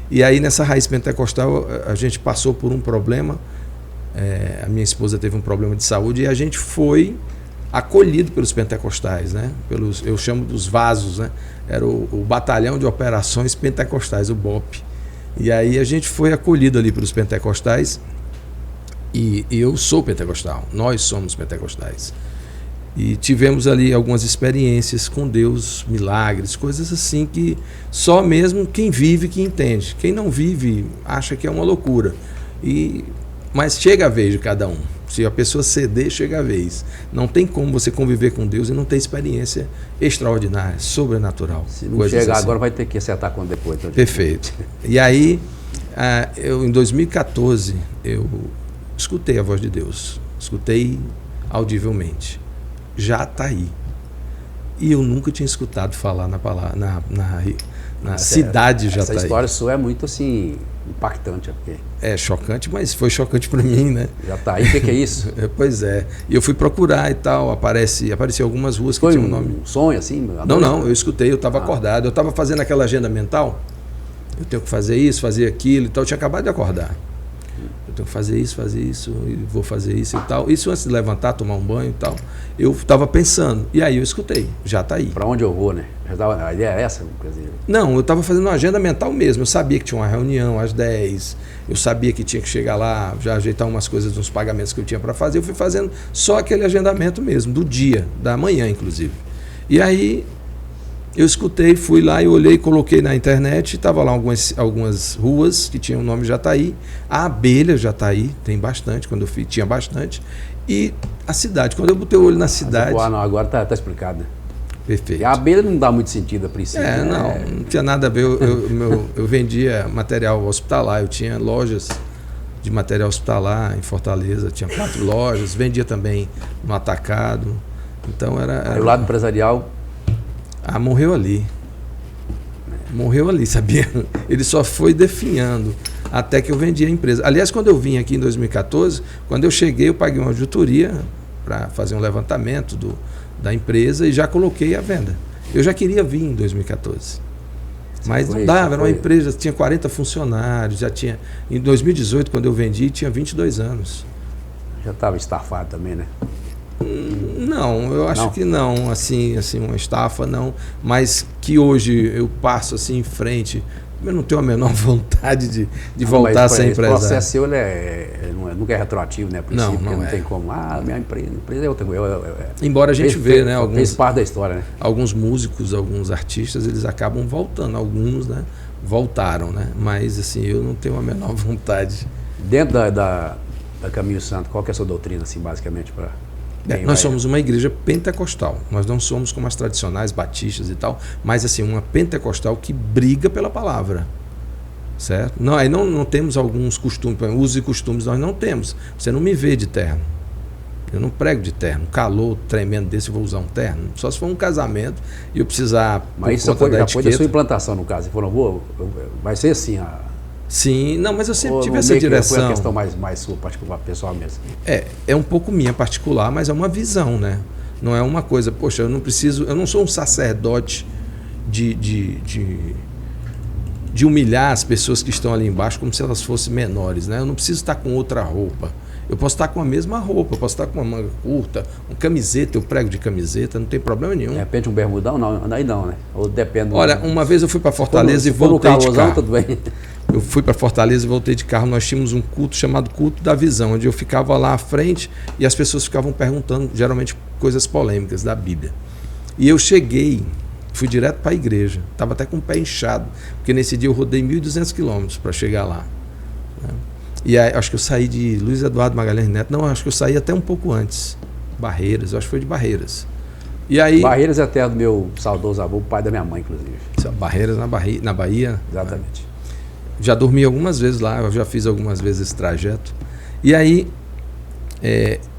e aí nessa raiz pentecostal a gente passou por um problema, a minha esposa teve um problema de saúde e a gente foi acolhido pelos pentecostais, né? Eu chamo dos vasos, né? Era o Batalhão de Operações Pentecostais, o BOP. E aí a gente foi acolhido ali pelos pentecostais, e eu sou pentecostal, nós somos pentecostais. E tivemos ali algumas experiências com Deus, milagres, coisas assim que só mesmo quem vive que entende. Quem não vive acha que é uma loucura. Mas chega a vez de cada um. Se a pessoa ceder, chega a vez. Não tem como você conviver com Deus e não ter experiência extraordinária, sobrenatural. Se não chegar assim. Agora vai ter que acertar quando depois. Então. Perfeito. E aí, em 2014, eu escutei a voz de Deus. Escutei audivelmente. Já está aí. E eu nunca tinha escutado falar na cidade de Jataí. Essa história sua é muito assim, impactante. Porque... É chocante, mas foi chocante para mim, né? Jataí, o que é isso? Pois é. E eu fui procurar e tal, apareceu algumas ruas que Foi tinham um nome. Sonho assim? Não, eu escutei, eu estava acordado. Eu estava fazendo aquela agenda mental. Eu tenho que fazer isso, fazer aquilo e tal. Eu tinha acabado de acordar. Eu tenho que fazer isso, e vou fazer isso e tal. Isso antes de levantar, tomar um banho e tal. Eu estava pensando. E aí eu escutei, Jataí. Para onde eu vou, né? A ideia é essa? Quer dizer... Não, eu estava fazendo uma agenda mental mesmo. Eu sabia que tinha uma reunião às 10. Eu sabia que tinha que chegar lá, já ajeitar umas coisas nos pagamentos que eu tinha para fazer. Eu fui fazendo só aquele agendamento mesmo, do dia, da manhã, inclusive. E aí eu escutei, fui lá e olhei, coloquei na internet, estava lá algumas ruas que tinham o nome Jataí, a abelha Jataí, tem bastante, quando eu fui, tinha bastante, e a cidade, quando eu botei o olho na cidade... Agora tá explicado, né? Perfeito. E a abelha não dá muito sentido a princípio. Não tinha nada a ver, eu vendia material hospitalar, eu tinha lojas de material hospitalar em Fortaleza, tinha 4 lojas, vendia também no atacado, então era... O lado empresarial... morreu ali. Morreu ali, sabia? Ele só foi definhando até que eu vendi a empresa. Aliás, quando eu vim aqui em 2014, quando eu cheguei, eu paguei uma auditoria para fazer um levantamento da empresa e já coloquei a venda. Eu já queria vir em 2014. Mas não dava, era uma empresa, tinha 40 funcionários, já tinha... Em 2018, quando eu vendi, tinha 22 anos. Já estava estafado também, né? Não, eu acho que não, assim, uma estafa não, mas que hoje eu passo assim em frente, eu não tenho a menor vontade de voltar a ser empresário. O processo seu nunca é retroativo, né? Não, porque não é. Tem como, minha empresa é outra coisa. Embora a gente vê, né, fez parte da história, né? Alguns músicos, alguns artistas, eles acabam voltando, alguns, né, voltaram, né? Mas assim, eu não tenho a menor vontade. Dentro da Caminho Santo, qual que é a sua doutrina, assim, basicamente, para... Nós somos uma igreja pentecostal, nós não somos como as tradicionais batistas e tal, mas assim, uma pentecostal que briga pela palavra, certo? Não, aí não temos alguns costumes, usos e costumes nós não temos. Você não me vê de terno, eu não prego de terno, calor tremendo desse eu vou usar um terno, só se for um casamento e eu precisar... Mas isso já foi da sua implantação no caso, você falou, vai ser assim Sim, não, mas eu sempre tive essa direção. Foi a questão mais sua, particular, pessoal mesmo. É um pouco minha particular, mas é uma visão, né? Não é uma coisa, poxa, eu não sou um sacerdote de humilhar as pessoas que estão ali embaixo como se elas fossem menores, né? Eu não preciso estar com outra roupa. Eu posso estar com a mesma roupa, eu posso estar com uma manga curta, uma camiseta, eu prego de camiseta, não tem problema nenhum. De repente um bermudão, aí não, né? Ou depende. Olha, uma vez eu fui para Fortaleza e voltei de carro. Tudo bem. Eu fui para Fortaleza e voltei de carro. Nós tínhamos um culto chamado Culto da Visão, onde eu ficava lá à frente e as pessoas ficavam perguntando, geralmente, coisas polêmicas da Bíblia. E eu cheguei, fui direto para a igreja, estava até com o pé inchado, porque nesse dia eu rodei 1.200 quilômetros para chegar lá. E aí, acho que eu saí de Luiz Eduardo Magalhães Neto, não, acho que eu saí até um pouco antes. Barreiras, eu acho que foi de Barreiras. E aí, Barreiras é a terra do meu saudoso avô, pai da minha mãe, inclusive. Barreiras na Bahia. Exatamente. Já dormi algumas vezes lá, eu já fiz algumas vezes esse trajeto. E aí,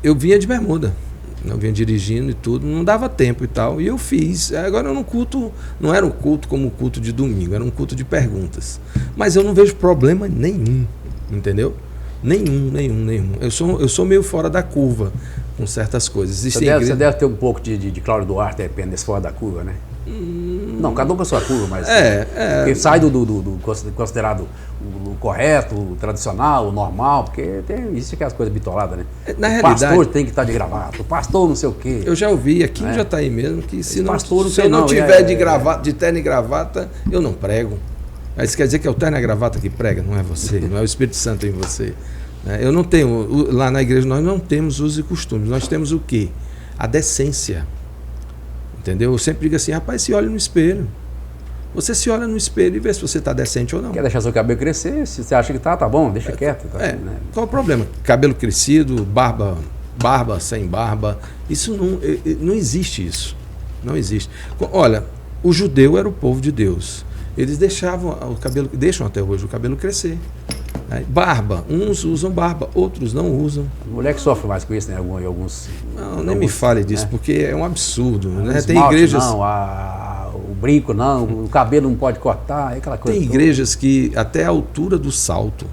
eu vinha de bermuda, eu vinha dirigindo e tudo, não dava tempo e tal, e eu fiz. Agora eu não era um culto como o culto de domingo, era um culto de perguntas. Mas eu não vejo problema nenhum, entendeu? Nenhum. Eu sou meio fora da curva com certas coisas. Você deve ter um pouco de Cláudio Duarte, dependendo fora da curva, né? Não, cada um com a sua curva, mas porque sai do considerado o correto, o tradicional, o normal, porque existe aquelas coisas bitoladas, né? Na realidade, pastor tem que estar de gravata, o pastor não sei o quê. Eu já ouvi aqui em Jataí mesmo que se eu não tiver de terno e gravata, eu não prego. Mas isso quer dizer que é o terno e a gravata que prega, não é você, não é o Espírito Santo em você. Eu não tenho, lá na igreja nós não temos usos e costumes, nós temos o quê? A decência. Entendeu? Eu sempre digo assim, rapaz, se olha no espelho. Você se olha no espelho e vê se você está decente ou não. Quer deixar seu cabelo crescer? Se você acha que tá bom, deixa quieto. Tá, né? Qual o problema? Cabelo crescido, barba sem barba. Isso não existe isso. Não existe. Olha, o judeu era o povo de Deus. Eles deixavam o cabelo, deixam até hoje o cabelo crescer. Barba, uns usam barba, outros não usam. A mulher que sofre mais com isso, né? Alguns. Não, nem me fale disso, porque é um absurdo. Né? Tem Esmalte, igrejas. não, o brinco não, o cabelo não pode cortar, aquela coisa. Tem igrejas que até a altura do salto.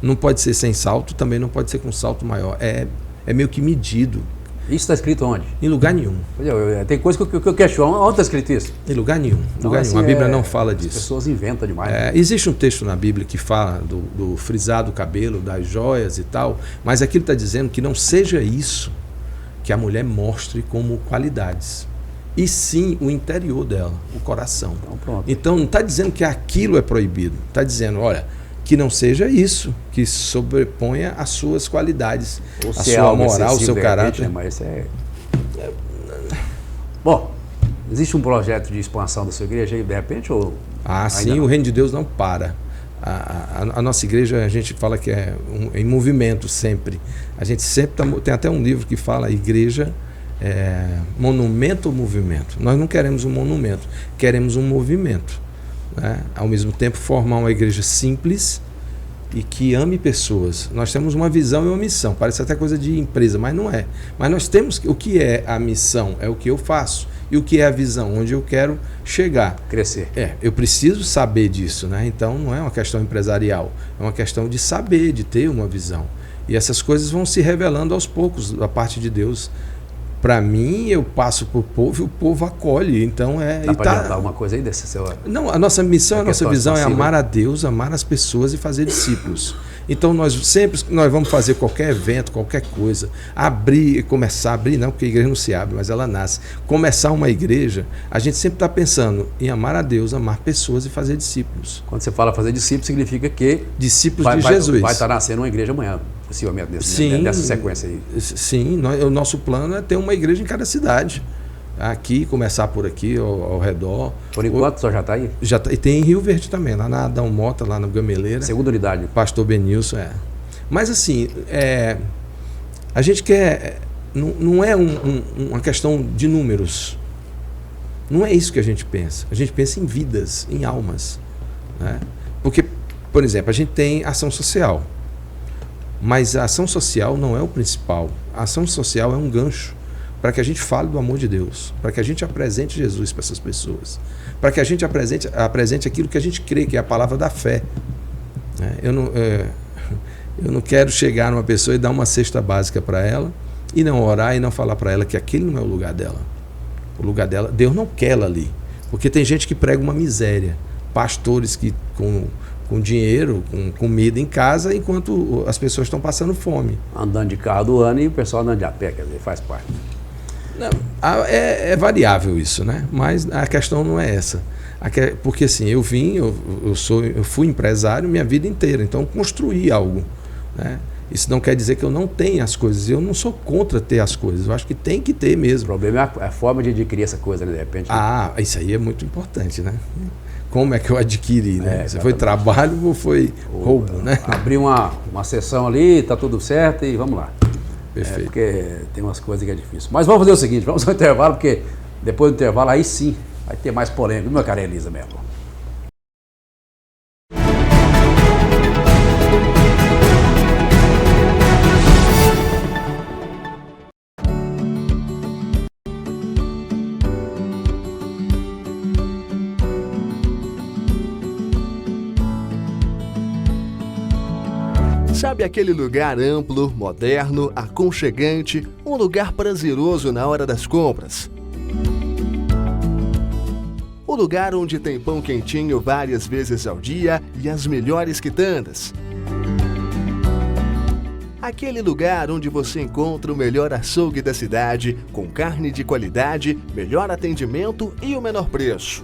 Não pode ser sem salto, também não pode ser com salto maior. É meio que medido. Isso está escrito onde? Em lugar nenhum. Tem coisa que eu questiono. Onde está escrito isso? Em lugar nenhum. Então, Lugar assim, nenhum. A Bíblia não fala disso. As pessoas inventam demais. Né? Existe um texto na Bíblia que fala do frisar do cabelo, das joias e tal, mas aquilo está dizendo que não seja isso que a mulher mostre como qualidades. E sim o interior dela, o coração. Então não está dizendo que aquilo é proibido. Está dizendo, olha, que não seja isso, que sobreponha as suas qualidades, ou a sua moral, o seu caráter. Né? Mas Bom, existe um projeto de expansão da sua igreja aí, de repente? Ou sim, não? O reino de Deus não para. A nossa igreja, a gente fala que é em movimento sempre. A gente sempre tem até um livro que fala igreja, monumento ou movimento. Nós não queremos um monumento, queremos um movimento. Né? Ao mesmo tempo formar uma igreja simples e que ame pessoas. Nós temos uma visão e uma missão, parece até coisa de empresa, mas não é. Mas nós temos, o que é a missão? É o que eu faço. E o que é a visão? Onde eu quero chegar. Crescer. Eu preciso saber disso, né? Então não é uma questão empresarial, é uma questão de saber, de ter uma visão. E essas coisas vão se revelando aos poucos da parte de Deus. Para mim, eu passo para o povo e o povo acolhe. Então Dá para adiantar alguma coisa aí desse seu... Não, a nossa missão, a nossa visão é amar a Deus, amar as pessoas e fazer discípulos. Então nós vamos fazer qualquer evento, qualquer coisa, começar a abrir, não, porque a igreja não se abre, mas ela nasce. Começar uma igreja, a gente sempre está pensando em amar a Deus, amar pessoas e fazer discípulos. Quando você fala fazer discípulos, significa que discípulos de Jesus. Vai estar nascendo uma igreja amanhã, possivelmente, dessa sequência aí. Sim, o nosso plano é ter uma igreja em cada cidade. Aqui, começar por aqui, ao redor. Por enquanto, só já está aí? Já tá, e tem em Rio Verde também, lá na Adão Mota, lá no Gameleira. Segunda unidade. Pastor Benilson, Mas assim, a gente quer... Não é uma questão de números. Não é isso que a gente pensa. A gente pensa em vidas, em almas. Né? Porque, por exemplo, a gente tem ação social. Mas a ação social não é o principal. A ação social é um gancho para que a gente fale do amor de Deus, para que a gente apresente Jesus para essas pessoas, para que a gente apresente aquilo que a gente crê, que é a palavra da fé. Eu não quero chegar numa pessoa e dar uma cesta básica para ela, e não orar e não falar para ela que aquele não é o lugar dela. O lugar dela, Deus não quer ela ali, porque tem gente que prega uma miséria, pastores que com dinheiro, com comida em casa, enquanto as pessoas estão passando fome. Andando de carro do ano e o pessoal andando de a pé, quer dizer, faz parte. Não, é variável isso, né? Mas a questão não é essa. Porque assim, eu fui empresário minha vida inteira, então construí algo. Né? Isso não quer dizer que eu não tenha as coisas. Eu não sou contra ter as coisas. Eu acho que tem que ter mesmo. O problema é a forma de adquirir essa coisa, de repente. Isso aí é muito importante, né? Como é que eu adquiri, né? Você foi trabalho ou foi roubo, né? Abrir uma sessão ali, tá tudo certo e vamos lá. Perfeito. Porque tem umas coisas que é difícil. Mas vamos fazer o seguinte, vamos ao intervalo, porque depois do intervalo aí sim vai ter mais polêmica, meu cara Elisa mesmo. Sabe aquele lugar amplo, moderno, aconchegante, um lugar prazeroso na hora das compras? O lugar onde tem pão quentinho várias vezes ao dia e as melhores quitandas. Aquele lugar onde você encontra o melhor açougue da cidade, com carne de qualidade, melhor atendimento e o menor preço.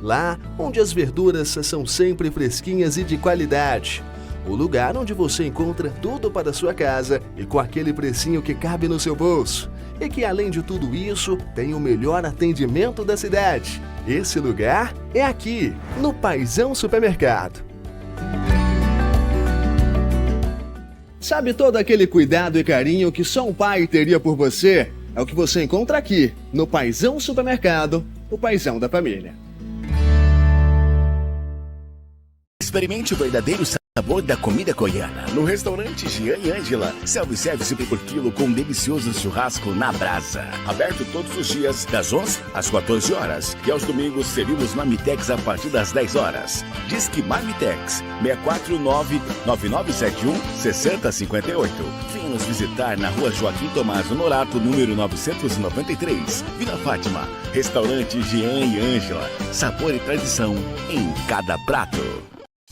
Lá onde as verduras são sempre fresquinhas e de qualidade. O lugar onde você encontra tudo para a sua casa e com aquele precinho que cabe no seu bolso. E que além de tudo isso, tem o melhor atendimento da cidade. Esse lugar é aqui, no Paizão Supermercado. Sabe todo aquele cuidado e carinho que só um pai teria por você? É o que você encontra aqui, no Paizão Supermercado, o paizão da família. Experimente o verdadeiro sabor da comida goiana no restaurante Jean e Ângela. Self-service por quilo com um delicioso churrasco na brasa. Aberto todos os dias, das 11 às 14 horas. E aos domingos servimos marmitex a partir das 10 horas. Disque Marmitex 649-9971-6058. Venha nos visitar na rua Joaquim Tomás Honorato, número 993, Vila Fátima. Restaurante Jean e Ângela. Sabor e tradição em cada prato.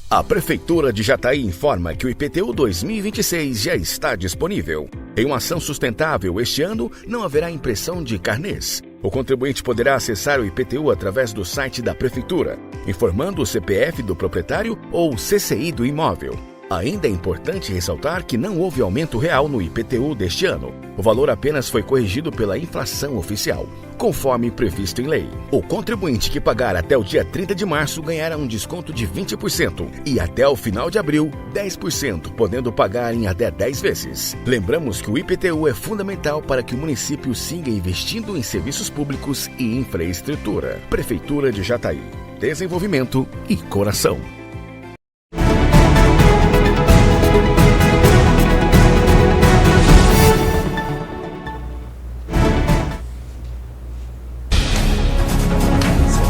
A Prefeitura de Jataí informa que o IPTU 2026 já está disponível. Em uma ação sustentável, este ano não haverá impressão de carnês. O contribuinte poderá acessar o IPTU através do site da Prefeitura, informando o CPF do proprietário ou o CCI do imóvel. Ainda é importante ressaltar que não houve aumento real no IPTU deste ano. O valor apenas foi corrigido pela inflação oficial, conforme previsto em lei. O contribuinte que pagar até o dia 30 de março ganhará um desconto de 20% e até o final de abril, 10%, podendo pagar em até 10 vezes. Lembramos que o IPTU é fundamental para que o município siga investindo em serviços públicos e infraestrutura. Prefeitura de Jataí. Desenvolvimento e coração.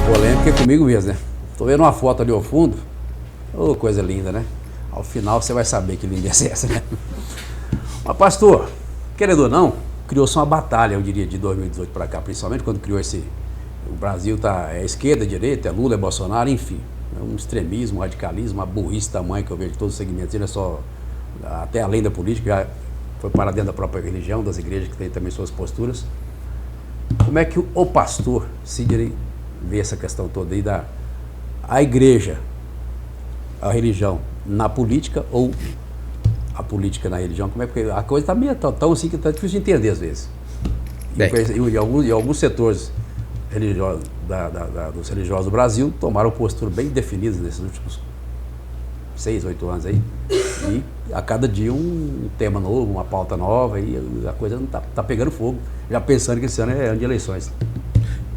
Polêmica é comigo mesmo, né? Tô vendo uma foto ali ao fundo. Ô, coisa linda, né? Ao final você vai saber que linda é essa, né? Mas, pastor, querendo ou não, criou-se uma batalha, eu diria, de 2018 para cá, principalmente quando criou esse... O Brasil é esquerda, direita, é Lula, é Bolsonaro, enfim. É um extremismo, um radicalismo, uma burrice tamanho que eu vejo em todos os segmentos. Ele é só... Até além da política, já foi para dentro da própria religião, das igrejas que tem também suas posturas. Como é que o pastor Sidney vê essa questão toda aí a igreja, a religião na política ou a política na religião? Como é que a coisa está meio tão assim que está difícil de entender às vezes. E alguns setores religiosos, dos religiosos do Brasil tomaram posturas bem definidas nesses últimos 6, 8 anos aí. E a cada dia um tema novo, uma pauta nova, e a coisa não tá pegando fogo, já pensando que esse ano é ano de eleições.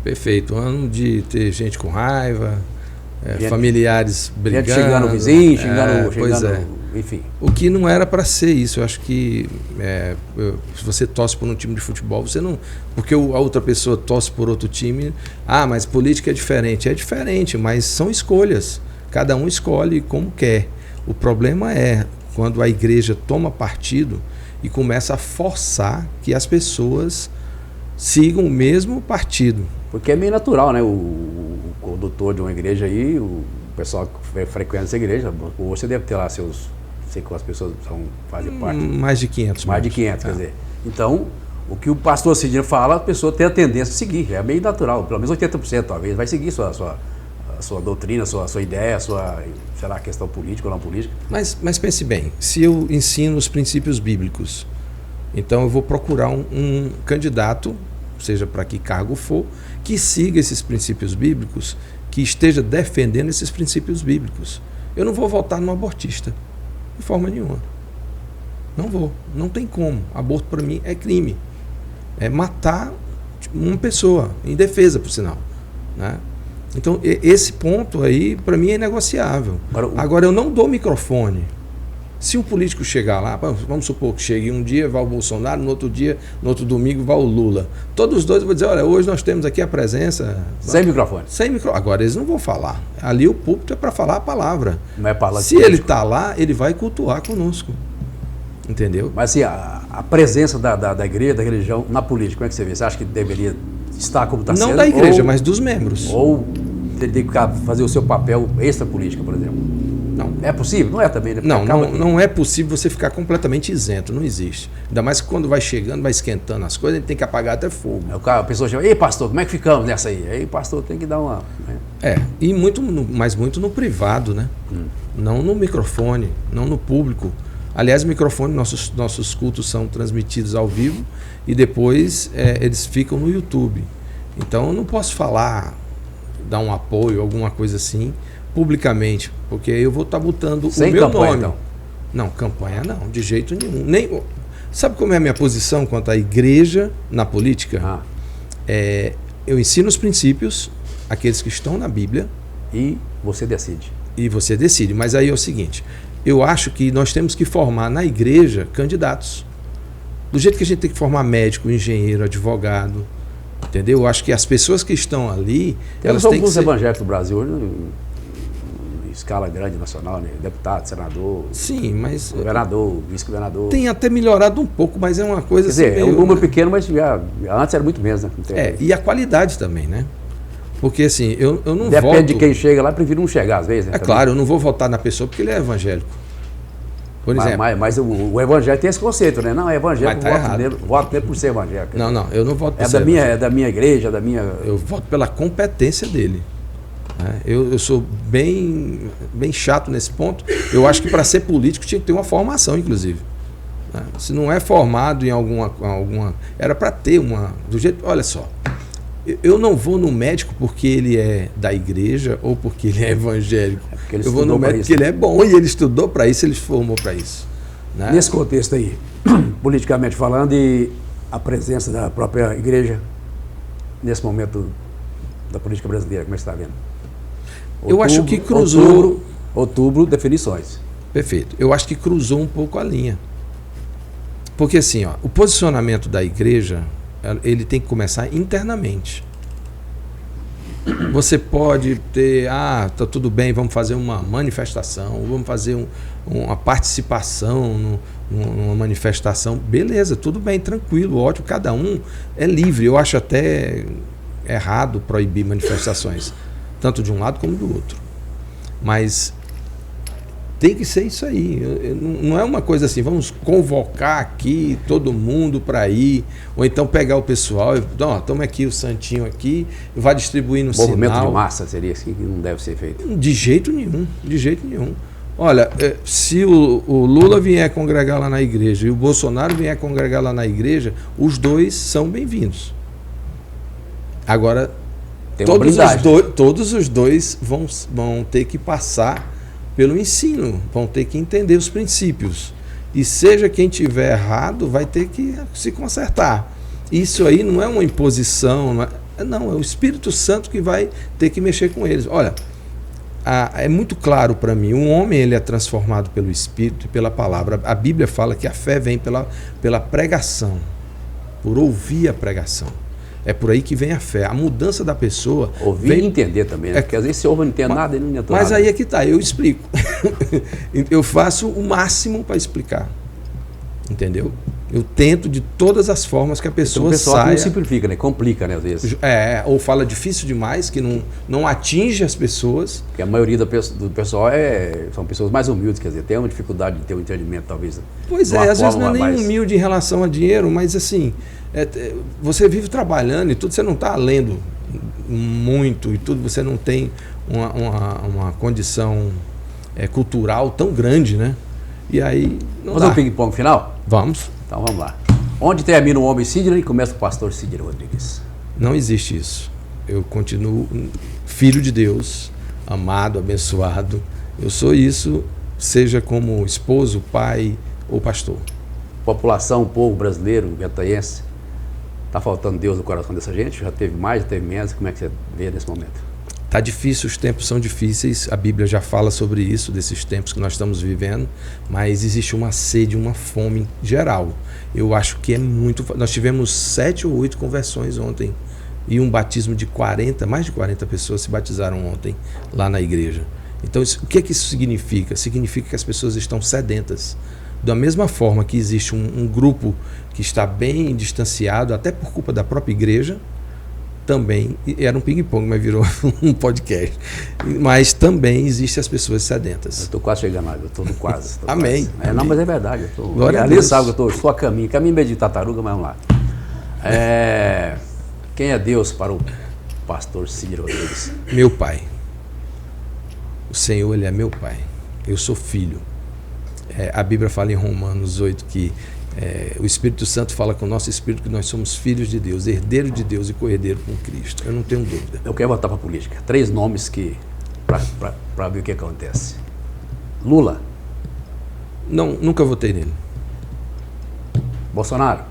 Perfeito, ano de ter gente com raiva, familiares brigando. Gente xingando o vizinho, xingando, enfim. O que não era para ser isso. Eu acho que se você torce por um time de futebol, você não... Porque a outra pessoa torce por outro time, mas política é diferente. É diferente, mas são escolhas. Cada um escolhe como quer. O problema é quando a igreja toma partido e começa a forçar que as pessoas sigam o mesmo partido. Porque é meio natural, né? O condutor de uma igreja aí, o pessoal que frequenta essa igreja, você deve ter lá seus... Não sei quantas pessoas fazem parte. Mais de 500. Mais de 500, quer dizer. Então, o que o pastor Sidney fala, a pessoa tem a tendência de seguir. É meio natural, pelo menos 80% talvez, vai seguir a sua doutrina, a sua ideia, sei lá, questão política ou não política. Mas pense bem, se eu ensino os princípios bíblicos, então eu vou procurar um candidato, seja para que cargo for, que siga esses princípios bíblicos, que esteja defendendo esses princípios bíblicos. Eu não vou votar no abortista, de forma nenhuma. Não vou, não tem como. Aborto para mim é crime. É matar uma pessoa, em defesa, por sinal, né? Então, esse ponto aí, para mim, é negociável. Agora, eu não dou microfone. Se um político chegar lá, vamos supor que chegue um dia, vai o Bolsonaro, no outro domingo, vai o Lula. Todos os dois vão dizer, olha, hoje nós temos aqui a presença... Sem microfone. Sem microfone. Agora, eles não vão falar. Ali o púlpito é para falar a palavra. Não é palavra. Se ele está lá, ele vai cultuar conosco. Entendeu? Mas assim, a presença da igreja, da religião na política, como é que você vê? Você acha que deveria estar como está sendo? Não da igreja, mas dos membros. Ou ter que fazer o seu papel extra-política, por exemplo? Não. É possível? Não é também, né? Não é possível você ficar completamente isento, não existe. Ainda mais que quando vai chegando, vai esquentando as coisas, a gente tem que apagar até fogo. A pessoa chama, ei pastor, como é que ficamos nessa aí? Aí o pastor tem que dar uma... Né? Mas muito no privado, né? Não no microfone, não no público. Aliás, o microfone, nossos cultos são transmitidos ao vivo e depois eles ficam no YouTube. Então eu não posso falar, dar um apoio, alguma coisa assim, publicamente, porque eu vou estar botando sem o meu campanha, nome. Então. Não, campanha não, de jeito nenhum. Sabe como é a minha posição quanto à igreja na política? Ah. Eu ensino os princípios, aqueles que estão na Bíblia. E você decide. E você decide. Mas aí é o seguinte, eu acho que nós temos que formar na igreja candidatos. Do jeito que a gente tem que formar médico, engenheiro, advogado, entendeu? Eu acho que as pessoas que estão ali, Temos elas têm que alguns ser... evangélicos do Brasil hoje, em escala grande nacional, né? Deputado, senador, Sim, mas governador, vice-governador. tem até melhorado um pouco, mas é uma coisa Quer dizer, assim, é um meio, número né? pequeno, mas já antes era muito menos, né? E a qualidade também, né? Porque assim, eu não Depende voto... de quem chega lá, prefiro não chegar às vezes. Né, É também. claro, eu não vou votar na pessoa porque ele é evangélico. Por exemplo. Mas o evangelho tem esse conceito, né? Não, é evangélico, Mas tá voto nele por ser evangélico. Não, eu não voto por É ser da minha igreja, da minha... Eu voto pela competência dele. Né? Eu sou bem chato nesse ponto. Eu acho que para ser político tinha que ter uma formação, inclusive. Né? Se não é formado em alguma era para ter uma... Do jeito, olha só, eu não vou no médico porque ele é da igreja ou porque ele é evangélico. Eu vou no médico porque ele é bom e ele estudou para isso, ele se formou para isso. Né? Nesse contexto aí, politicamente falando, e a presença da própria igreja nesse momento da política brasileira, como é que você está vendo? Eu acho que cruzou... Outubro, definições. Perfeito. Eu acho que cruzou um pouco a linha. Porque assim, ó, o posicionamento da igreja, ele tem que começar internamente. Você pode ter, tá tudo bem, vamos fazer uma manifestação, vamos fazer uma participação numa manifestação. Beleza, tudo bem, tranquilo, ótimo, cada um é livre. Eu acho até errado proibir manifestações, tanto de um lado como do outro. Mas tem que ser isso aí. Não é uma coisa assim, vamos convocar aqui todo mundo para ir, ou então pegar o pessoal e toma aqui o santinho aqui, vai distribuir no Movimento sinal. de massa seria assim que não deve ser feito. De jeito nenhum, de jeito nenhum. Olha, se o Lula vier congregar lá na igreja e o Bolsonaro vier congregar lá na igreja, os dois são bem-vindos. Agora, todos os dois vão ter que passar pelo ensino, vão ter que entender os princípios. E seja quem tiver errado, vai ter que se consertar. Isso aí não é uma imposição, não é o Espírito Santo que vai ter que mexer com eles. Olha, é muito claro para mim, um homem ele é transformado pelo Espírito e pela palavra. A Bíblia fala que a fé vem pela pregação, por ouvir a pregação. É por aí que vem a fé. A mudança da pessoa... Ouvir e entender também, né? Porque às vezes você ouve e não entende nada e não entende nada. Mas aí é que tá, eu explico. Eu faço o máximo para explicar. Entendeu? Eu tento de todas as formas que a pessoa então, o pessoal saia... não simplifica, né? Complica, né? Às vezes. Ou fala difícil demais, que não atinge as pessoas. Porque a maioria do pessoal são pessoas mais humildes, quer dizer, tem uma dificuldade de ter um entendimento, talvez. Pois é, às vezes não é nem humilde em relação a dinheiro, mas assim... você vive trabalhando e tudo, você não está lendo muito e tudo, você não tem uma condição cultural tão grande, né? E aí não Vamos dá. fazer um ping-pong final? Vamos. Então vamos lá. Onde termina o homem Sidney e começa o pastor Sidney Rodrigues? Não existe isso. Eu continuo filho de Deus, amado, abençoado. Eu sou isso, seja como esposo, pai ou pastor. População, povo brasileiro, guetaense, está faltando Deus no coração dessa gente? Já teve mais, já teve menos? Como é que você vê nesse momento? Está difícil, os tempos são difíceis, a Bíblia já fala sobre isso, desses tempos que nós estamos vivendo, mas existe uma sede, uma fome geral. Eu acho que é muito... Nós tivemos 7 ou 8 conversões ontem e um batismo de mais de 40 pessoas se batizaram ontem lá na igreja. Então, o que isso significa? Significa que as pessoas estão sedentas. Da mesma forma que existe um grupo que está bem distanciado, até por culpa da própria igreja, também, era um ping-pong, mas virou um podcast, mas também existem as pessoas sedentas. Eu estou quase chegando lá, eu estou no quase. Amém. Quase. Não, mas é verdade. Glória a Ali Deus. sabe que eu estou a caminho meio de tartaruga, mas vamos lá. Quem é Deus para o pastor Sidney Rodrigues? Meu pai. O Senhor, Ele é meu pai. Eu sou filho. A Bíblia fala em Romanos 8 que o Espírito Santo fala com o nosso espírito que nós somos filhos de Deus, herdeiros de Deus e co-herdeiro com Cristo. Eu não tenho dúvida. Eu quero voltar para a política. 3 nomes para ver o que acontece. Lula. Não, nunca votei nele. Bolsonaro.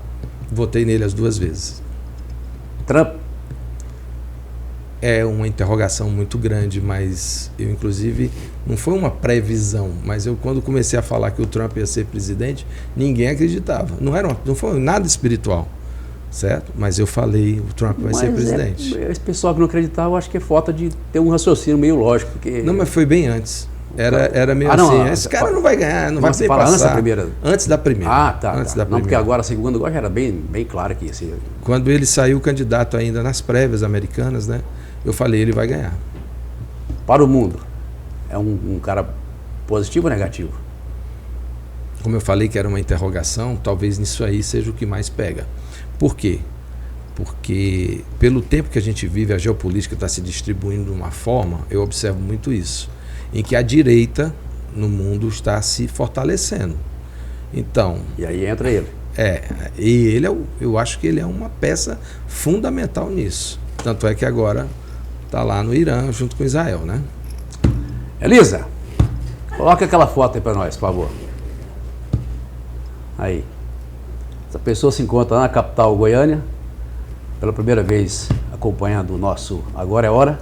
Votei nele as 2 vezes. Trump. é uma interrogação muito grande, mas eu, inclusive, não foi uma previsão, mas eu, quando comecei a falar que o Trump ia ser presidente, ninguém acreditava. Não foi nada espiritual, certo? Mas eu falei, o Trump vai ser presidente. Esse pessoal que não acreditava, eu acho que é falta de ter um raciocínio meio lógico. Porque... Não, mas foi bem antes. Era meio assim, esse cara não vai ganhar, não vai nem passar. Antes da primeira? Antes da primeira. Ah, tá. Antes tá. da não, primeira. porque agora a segunda agora já era bem claro aqui. Assim. Quando ele saiu candidato ainda nas prévias americanas, né? Eu falei, ele vai ganhar. Para o mundo, é um cara positivo ou negativo? Como eu falei que era uma interrogação, talvez nisso aí seja o que mais pega. Por quê? Porque pelo tempo que a gente vive, a geopolítica está se distribuindo de uma forma, eu observo muito isso, em que a direita no mundo está se fortalecendo. Então... E aí entra ele. E ele eu acho que ele é uma peça fundamental nisso. Tanto é que agora está lá no Irã junto com Israel, né? Elisa, coloca aquela foto aí para nós, por favor. Aí. Essa pessoa se encontra lá na capital Goiânia, pela primeira vez acompanhando o nosso Agora é Hora,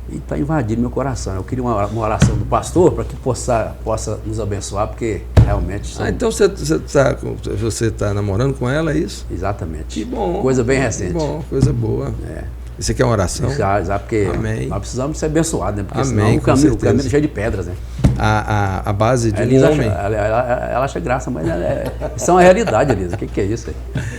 e está invadindo meu coração. Eu queria uma oração do pastor para que possa nos abençoar, porque realmente... Então você está namorando com ela, é isso? Exatamente. Que bom. Coisa bem recente. Que bom, coisa boa. Você quer uma oração? Já, porque Amém. Nós precisamos ser abençoados, né? Porque Amém, senão o caminho é cheio de pedras, né? A base de Elisa um homem... ela acha graça, mas isso é uma realidade, Elisa. O que é isso aí?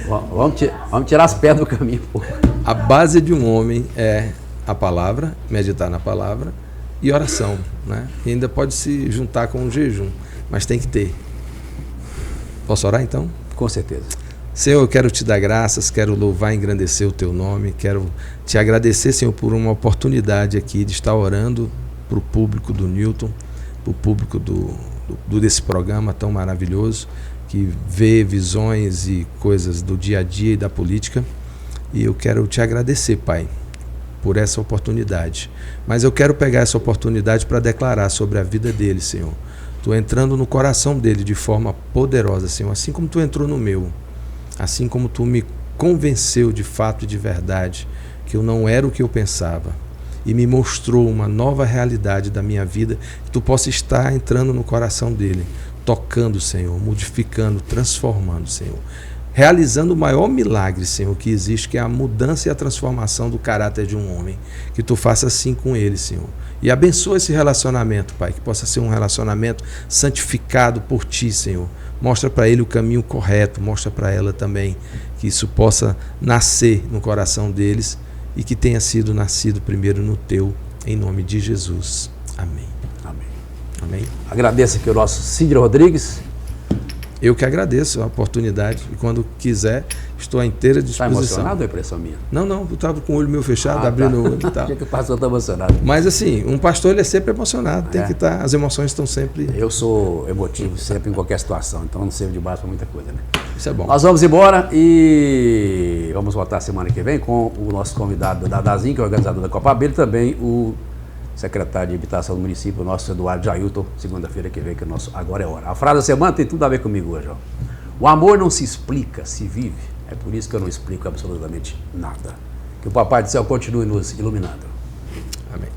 Vamos tirar as pedras do caminho. Pô. A base de um homem é a palavra, meditar na palavra e oração, né? E ainda pode se juntar com um jejum, mas tem que ter. Posso orar então? Com certeza. Senhor, eu quero te dar graças, quero louvar e engrandecer o teu nome, quero te agradecer, Senhor, por uma oportunidade aqui de estar orando para o público do Newton, para o público desse programa tão maravilhoso, que vê visões e coisas do dia a dia e da política. E eu quero te agradecer, Pai, por essa oportunidade. Mas eu quero pegar essa oportunidade para declarar sobre a vida dele, Senhor. Tu entrando no coração dele de forma poderosa, Senhor, assim como tu entrou no meu. Assim como tu me convenceu de fato e de verdade que eu não era o que eu pensava e me mostrou uma nova realidade da minha vida, que tu possa estar entrando no coração dele, tocando, Senhor, modificando, transformando, Senhor, realizando o maior milagre, Senhor, que existe, que é a mudança e a transformação do caráter de um homem. Que tu faça assim com ele, Senhor. E abençoa esse relacionamento, Pai, que possa ser um relacionamento santificado por Ti, Senhor. Mostra para ele o caminho correto, mostra para ela também que isso possa nascer no coração deles e que tenha sido nascido primeiro no Teu, em nome de Jesus. Amém. Amém. Amém. Agradeço aqui o nosso Cid Rodrigues. Eu que agradeço a oportunidade e quando quiser, estou à inteira disposição. Está emocionado ou é impressão minha? Não, eu estava com o olho meio fechado, abrindo o olho e tal. Achei que o pastor está emocionado. Mas assim, um pastor ele é sempre emocionado, tem que estar, as emoções estão sempre... Eu sou emotivo sempre em qualquer situação, então não servo de base para muita coisa, né? Isso é bom. Nós vamos embora e vamos voltar semana que vem com o nosso convidado da Dadazinho, que é o organizador da Copa Abelha, e também o secretário de Habitação do município, o nosso Eduardo Jailton, segunda-feira que vem, que é o nosso Agora é Hora. A frase da semana tem tudo a ver comigo hoje, ó. O amor não se explica, se vive. É por isso que eu não explico absolutamente nada. Que o Papai do Céu continue nos iluminando. Amém.